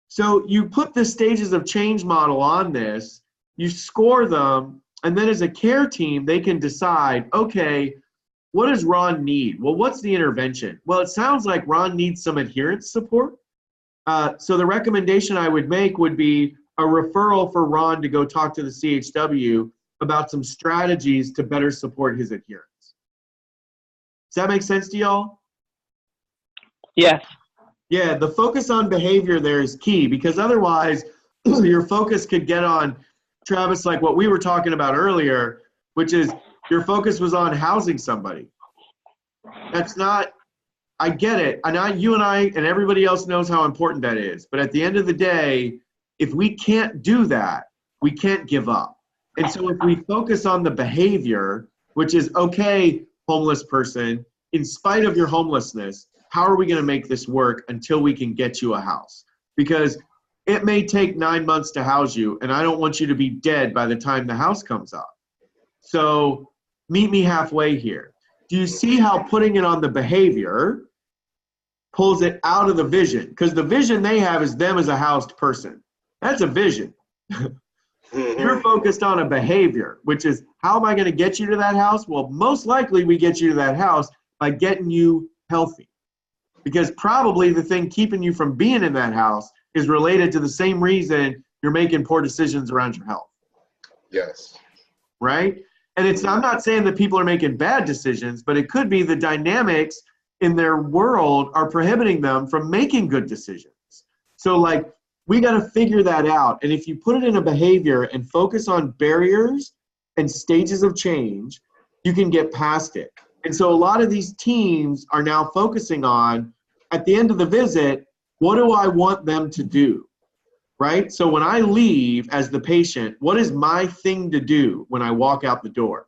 So you put the stages of change model on this, you score them, and then as a care team, they can decide, okay, what does Ron need? Well, what's the intervention? Well, it sounds like Ron needs some adherence support. So the recommendation I would make would be a referral for Ron to go talk to the CHW about some strategies to better support his adherence. Does that make sense to y'all? Yes. Yeah, the focus on behavior there is key, because otherwise your focus could get on, Travis, like what we were talking about earlier, which is your focus was on housing somebody. That's not, I get it. You and I and everybody else knows how important that is. But at the end of the day, if we can't do that, we can't give up. And so if we focus on the behavior, which is, okay, homeless person, in spite of your homelessness, how are we going to make this work until we can get you a house? Because it may take 9 months to house you, and I don't want you to be dead by the time the house comes up. So meet me halfway here. Do you see how putting it on the behavior pulls it out of the vision? Because the vision they have is them as a housed person. That's a vision. You're focused on a behavior, which is, how am I going to get you to that house? Well, most likely we get you to that house by getting you healthy. Because probably the thing keeping you from being in that house is related to the same reason you're making poor decisions around your health. Yes. Right? And I'm not saying that people are making bad decisions, but it could be the dynamics in their world are prohibiting them from making good decisions. So like, we got to figure that out. And if you put it in a behavior and focus on barriers and stages of change, you can get past it. And so a lot of these teams are now focusing on, at the end of the visit, what do I want them to do? Right? So when I leave as the patient, what is my thing to do when I walk out the door?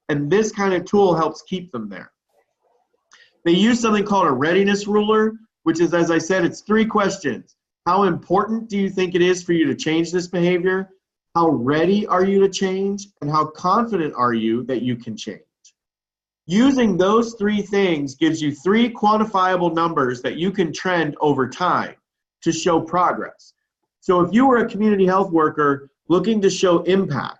And this kind of tool helps keep them there. They use something called a readiness ruler, which is, as I said, it's 3 questions. How important do you think it is for you to change this behavior? How ready are you to change? And how confident are you that you can change? Using those three things gives you three quantifiable numbers that you can trend over time to show progress. So if you were a community health worker looking to show impact,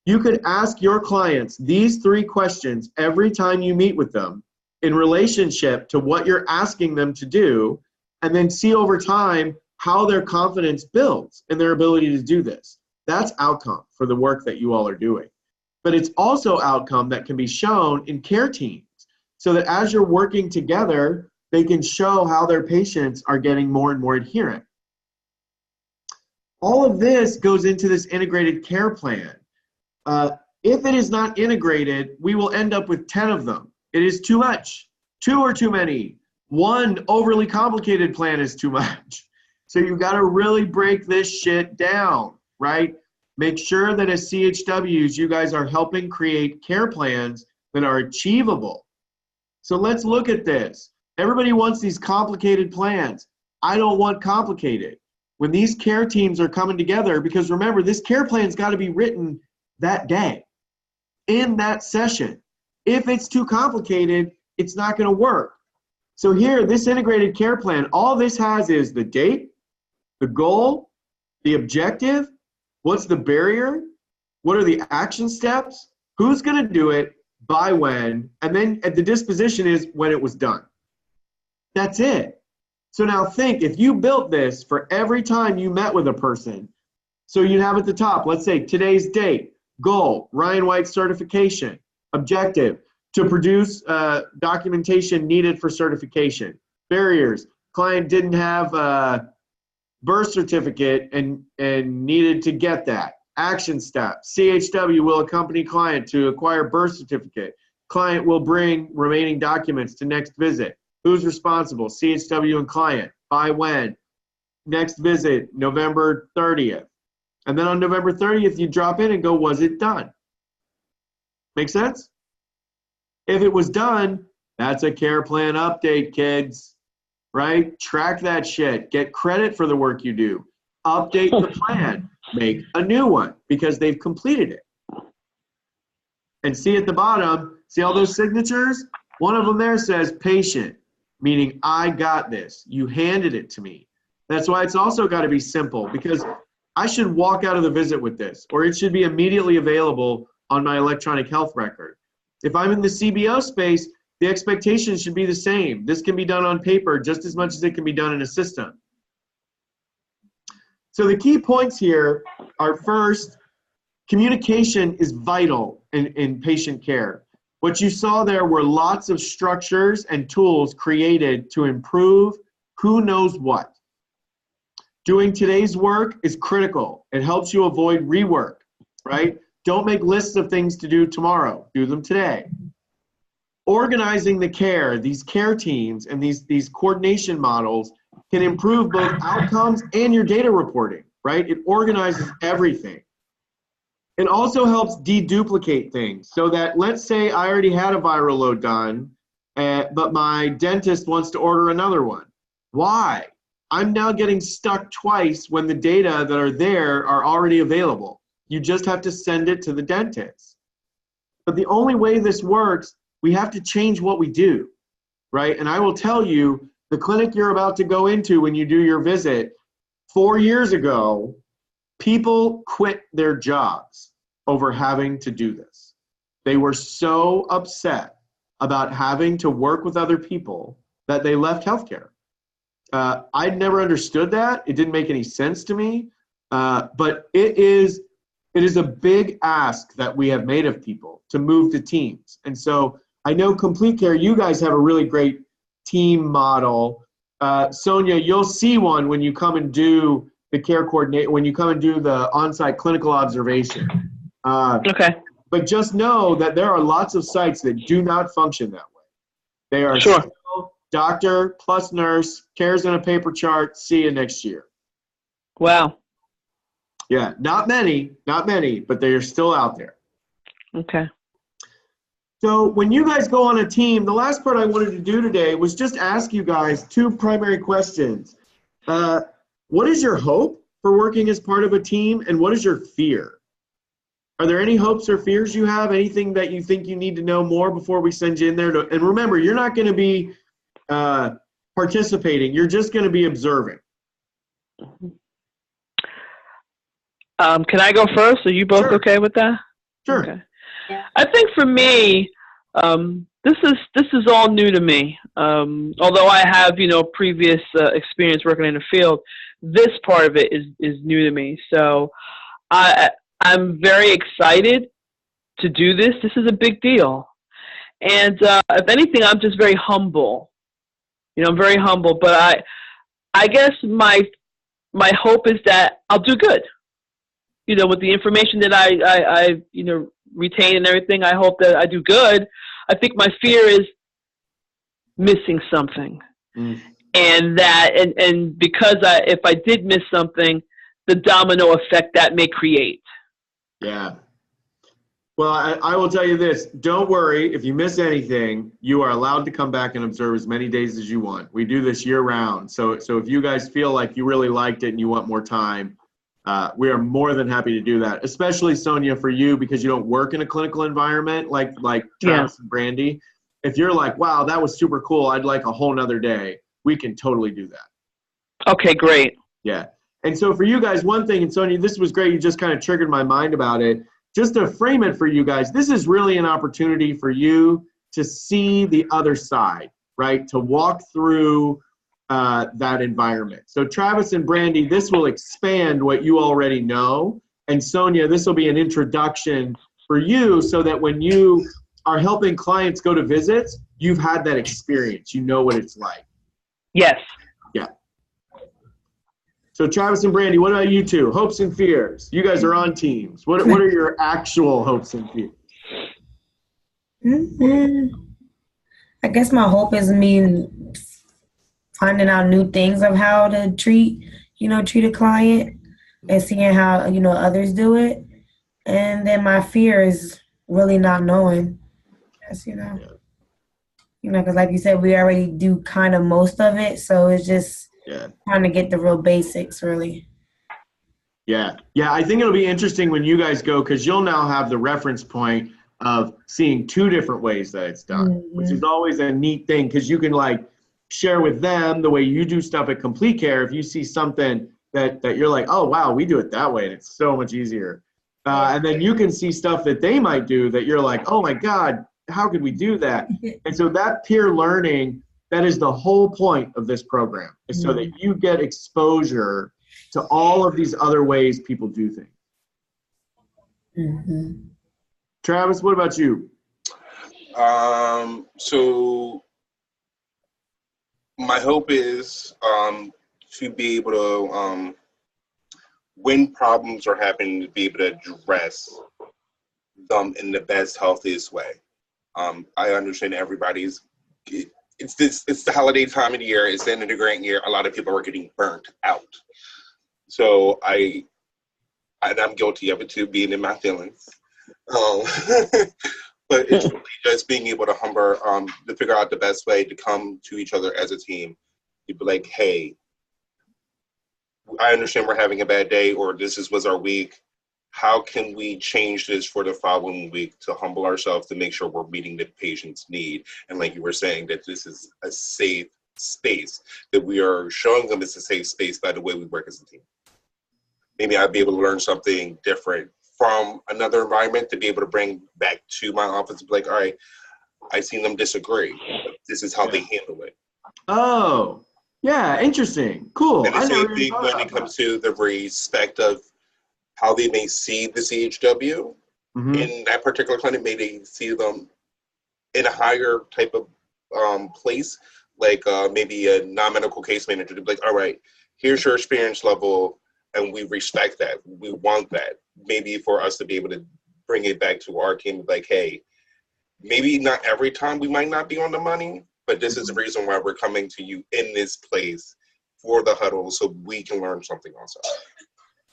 you could ask your clients these three questions every time you meet with them in relationship to what you're asking them to do, and then see over time how their confidence builds in their ability to do this. That's outcome for the work that you all are doing. But it's also outcome that can be shown in care teams, so that as you're working together, they can show how their patients are getting more and more adherent. All of this goes into this integrated care plan. If it is not integrated, we will end up with 10 of them. It is too much. 2 are too many. 1 overly complicated plan is too much. So you've got to really break this shit down, right? Make sure that as CHWs, you guys are helping create care plans that are achievable. So let's look at this. Everybody wants these complicated plans. I don't want complicated. When these care teams are coming together, because remember, this care plan's got to be written that day, in that session. If it's too complicated, it's not going to work. So here, this integrated care plan, all this has is the date, the goal, the objective, what's the barrier, what are the action steps, who's going to do it, by when, and then at the disposition is when it was done. That's it. So now think, if you built this for every time you met with a person, so you'd have at the top, let's say today's date, goal, Ryan White certification, objective, to produce documentation needed for certification, barriers, client didn't have a birth certificate and needed to get that, action steps, CHW will accompany client to acquire birth certificate, client will bring remaining documents to next visit, who's responsible, CHW and client, by when, next visit, November 30th. And then on November 30th, you drop in and go, was it done? Make sense? If it was done, that's a care plan update, kids, right? Track that shit. Get credit for the work you do. Update the plan. Make a new one because they've completed it. And see at the bottom, see all those signatures? One of them there says patient, meaning I got this. You handed it to me. That's why it's also got to be simple, because I should walk out of the visit with this, or it should be immediately available on my electronic health record. If I'm in the CBO space, the expectation should be the same. This can be done on paper just as much as it can be done in a system. So the key points here are, first, communication is vital in patient care. What you saw there were lots of structures and tools created to improve who knows what. Doing today's work is critical. It helps you avoid rework, right? Don't make lists of things to do tomorrow. Do them today. Organizing the care, these care teams and these coordination models can improve both outcomes and your data reporting, right? It organizes everything. It also helps deduplicate things, so that, let's say I already had a viral load done, but my dentist wants to order another one. Why? I'm now getting stuck twice when the data that are there are already available. You just have to send it to the dentist. But the only way this works, we have to change what we do, right? And I will tell you, the clinic you're about to go into when you do your visit, 4 years ago, people quit their jobs over having to do this. They were so upset about having to work with other people that they left healthcare. I'd never understood that. It didn't make any sense to me. But it is a big ask that we have made of people to move to teams. And so I know Complete Care, you guys have a really great team model. Sonia, you'll see one when you come and do the care coordinate, when you come and do the on-site clinical observation. Okay. But just know that there are lots of sites that do not function that way. They are Sure. still doctor plus nurse, cares in a paper chart, see you next year. Wow. Yeah, not many, but they are still out there. Okay. So when you guys go on a team, the last part I wanted to do today was just ask you guys 2 primary questions. What is your hope for working as part of a team, and what is your fear? Are there any hopes or fears you have? Anything that you think you need to know more before we send you in there? And remember, you're not going to be participating. You're just going to be observing. Can I go first? Are you both okay with that? Sure. Okay. I think for me, this is all new to me. Although I have, previous experience working in the field, this part of it is new to me. So I'm very excited to do this. This is a big deal. And if anything, I'm just very humble. I'm very humble. But I guess my hope is that I'll do good. With the information that I retain and everything, I hope that I do good. I think my fear is missing something. And and because if I did miss something, the domino effect that may create. Yeah. Well, I will tell you this. Don't worry. If you miss anything, you are allowed to come back and observe as many days as you want. We do this year round. So if you guys feel like you really liked it and you want more time, we are more than happy to do that, especially Sonia for you, because you don't work in a clinical environment like Travis and Brandy. If you're like, wow, that was super cool, I'd like a whole nother day, we can totally do that. Okay, great. Yeah. And so for you guys, one thing, and Sonia, this was great. You just kind of triggered my mind about it. Just to frame it for you guys, this is really an opportunity for you to see the other side, right? To walk through that environment. So Travis and Brandy, this will expand what you already know. And Sonia, this will be an introduction for you so that when you are helping clients go to visits, you've had that experience. You know what it's like. Yes. Yeah. So Travis and Brandy, what about you two? Hopes and fears. You guys are on teams. What are your actual hopes and fears? I guess my hope is finding out new things of how to treat a client and seeing how, others do it. And then my fear is really not knowing. Yes, because like you said, we already do kind of most of it. So it's just trying to get the real basics, really. Yeah. I think it'll be interesting when you guys go, because you'll now have the reference point of seeing two different ways that it's done, which is always a neat thing, because you can share with them the way you do stuff at Complete Care. If you see something that you're like, oh, wow, we do it that way, and it's so much easier. And then you can see stuff that they might do that you're like, oh, my God, how could we do that? And so that peer learning, that is the whole point of this program, is so that you get exposure to all of these other ways people do things. Travis, what about you? So my hope is to be able to, when problems are happening, to be able to address them in the best, healthiest way. I understand everybody's, it's the holiday time of the year, it's the end of the grant year, a lot of people are getting burnt out. So I'm guilty of it too, being in my feelings. But it's really just being able to to figure out the best way to come to each other as a team. You'd be like, hey, I understand we're having a bad day, or was our week. How can we change this for the following week to humble ourselves to make sure we're meeting the patient's need? And like you were saying, that this is a safe space, that we are showing them it's a safe space by the way we work as a team. Maybe I'd be able to learn something different from another environment to be able to bring back to my office and be like, all right, I've seen them disagree. This is how they handle it. Oh, yeah, interesting. Cool. And the same thing when it comes to the respect of how they may see the CHW in that particular clinic. May they see them in a higher type of place, like maybe a non-medical case manager to be like, all right, here's your experience level, and we respect that. We want that. Maybe for us to be able to bring it back to our team, like, hey, maybe not every time we might not be on the money, but this is the reason why we're coming to you in this place for the huddle, so we can learn something also.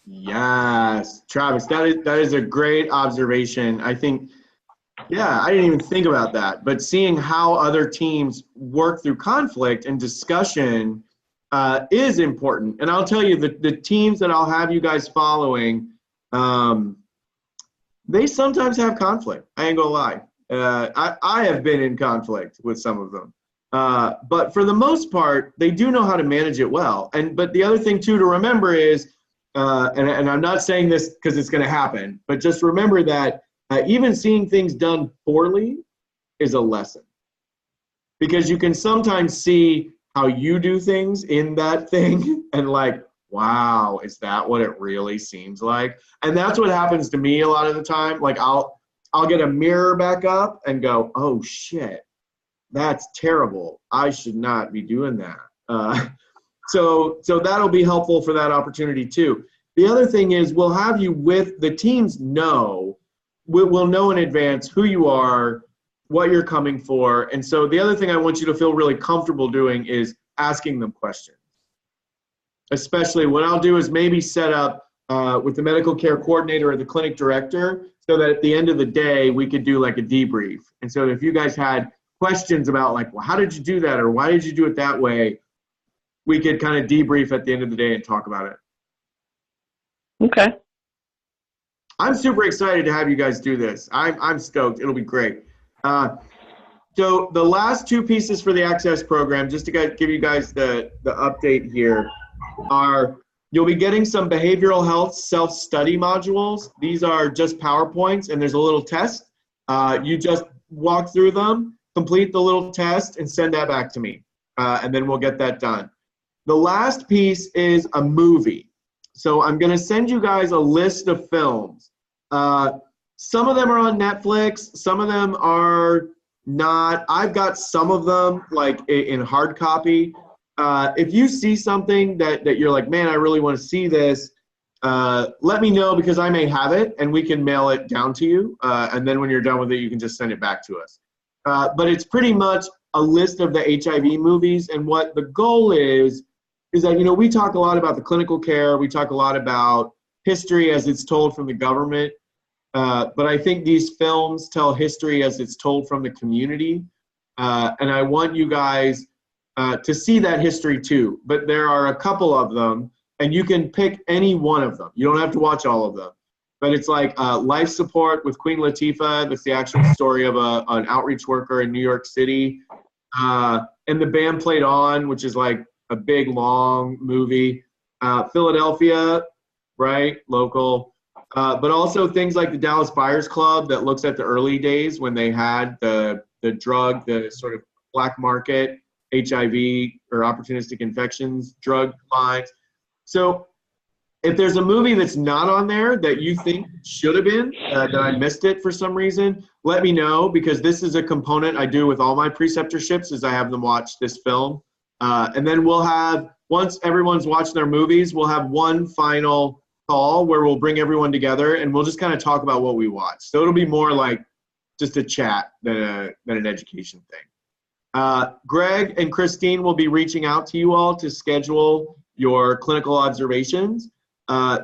Yes, Travis, that is a great observation. I think, I didn't even think about that, but seeing how other teams work through conflict and discussion is important. And I'll tell you, the teams that I'll have you guys following, they sometimes have conflict. I ain't gonna lie. I have been in conflict with some of them. But for the most part, they do know how to manage it well. But the other thing too to remember is, and I'm not saying this because it's gonna happen, but just remember that even seeing things done poorly is a lesson. Because you can sometimes see how you do things in that thing and like, wow, is that what it really seems like? And that's what happens to me a lot of the time. Like I'll get a mirror back up and go, oh shit, that's terrible. I should not be doing that. So that'll be helpful for that opportunity too. The other thing is we'll have you with the teams know, we'll know in advance who you are, what you're coming for. And so the other thing I want you to feel really comfortable doing is asking them questions. Especially what I'll do is maybe set up with the medical care coordinator or the clinic director so that at the end of the day, we could do like a debrief. And so if you guys had questions about like, well, how did you do that? Or why did you do it that way? We could kind of debrief at the end of the day and talk about it. Okay. I'm super excited to have you guys do this. I'm stoked. It'll be great. So the last two pieces for the Access program, just to give you guys the update here, are you'll be getting some behavioral health self-study modules. These are just PowerPoints, and there's a little test. You just walk through them, complete the little test, and send that back to me, and then we'll get that done. The last piece is a movie. So I'm going to send you guys a list of films. Some of them are on Netflix. Some of them are not. I've got some of them like in hard copy. If you see something that you're like, man, I really want to see this, let me know because I may have it and we can mail it down to you. And then when you're done with it, you can just send it back to us. But it's pretty much a list of the HIV movies. And what the goal is that, you know, we talk a lot about the clinical care. We talk a lot about history as it's told from the government. But I think these films tell history as it's told from the community. And I want you guys to see that history too. But there are a couple of them, and you can pick any one of them. You don't have to watch all of them. But it's like Life Support with Queen Latifah. That's the actual story of an outreach worker in New York City. And The Band Played On, which is like a big, long movie. Philadelphia, right? Local. But also things like the Dallas Buyers Club that looks at the early days when they had the drug, the sort of black market, HIV or opportunistic infections, drug lines. So if there's a movie that's not on there that you think should have been, that I missed it for some reason, let me know, because this is a component I do with all my preceptorships is I have them watch this film. And then we'll have, once everyone's watched their movies, we'll have one final call where we'll bring everyone together and we'll just kind of talk about what we watched. So it'll be more like just a chat than an education thing. Greg and Christine will be reaching out to you all to schedule your clinical observations.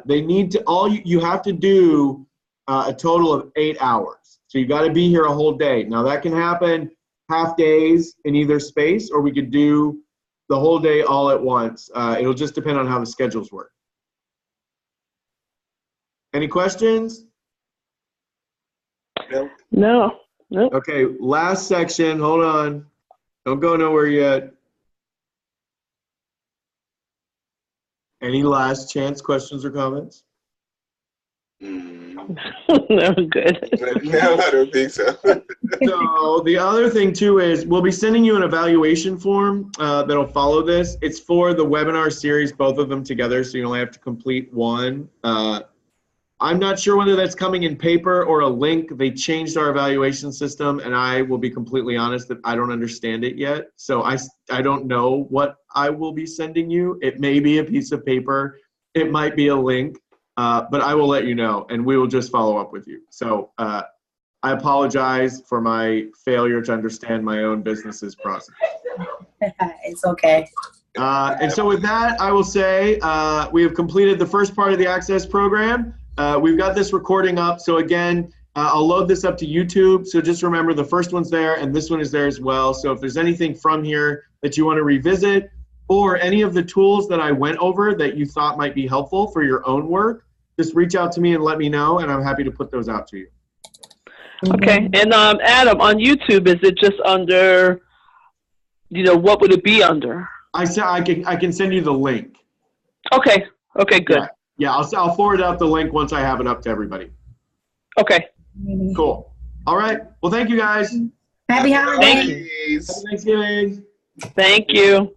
They need to, you have to do a total of 8 hours. So you got to be here a whole day. Now that can happen half days in either space, or we could do the whole day all at once. It'll just depend on how the schedules work. Any questions? No. Nope. Okay, last section. Hold on. Don't go nowhere yet. Any last chance questions or comments? No, good. No, I don't think so. So the other thing too is we'll be sending you an evaluation form that'll follow this. It's for the webinar series, both of them together, so you only have to complete one. I'm not sure whether that's coming in paper or a link. They changed our evaluation system, and I will be completely honest that I don't understand it yet. So I don't know what I will be sending you. It may be a piece of paper. It might be a link, but I will let you know, and we will just follow up with you. So I apologize for my failure to understand my own business's process. It's okay. And so with that, I will say we have completed the first part of the Access program. We've got this recording up. So again, I'll load this up to YouTube. So just remember the first one's there and this one is there as well. So if there's anything from here that you want to revisit, or any of the tools that I went over that you thought might be helpful for your own work, just reach out to me and let me know, and I'm happy to put those out to you. Okay. And Adam, on YouTube, is it just under, what would it be under? I can send you the link. Okay. Okay, good. Yeah, I'll forward out the link once I have it up to everybody. Okay. Cool. All right. Well, thank you guys. Happy holidays. Thank you. Happy Thanksgiving. Thank you.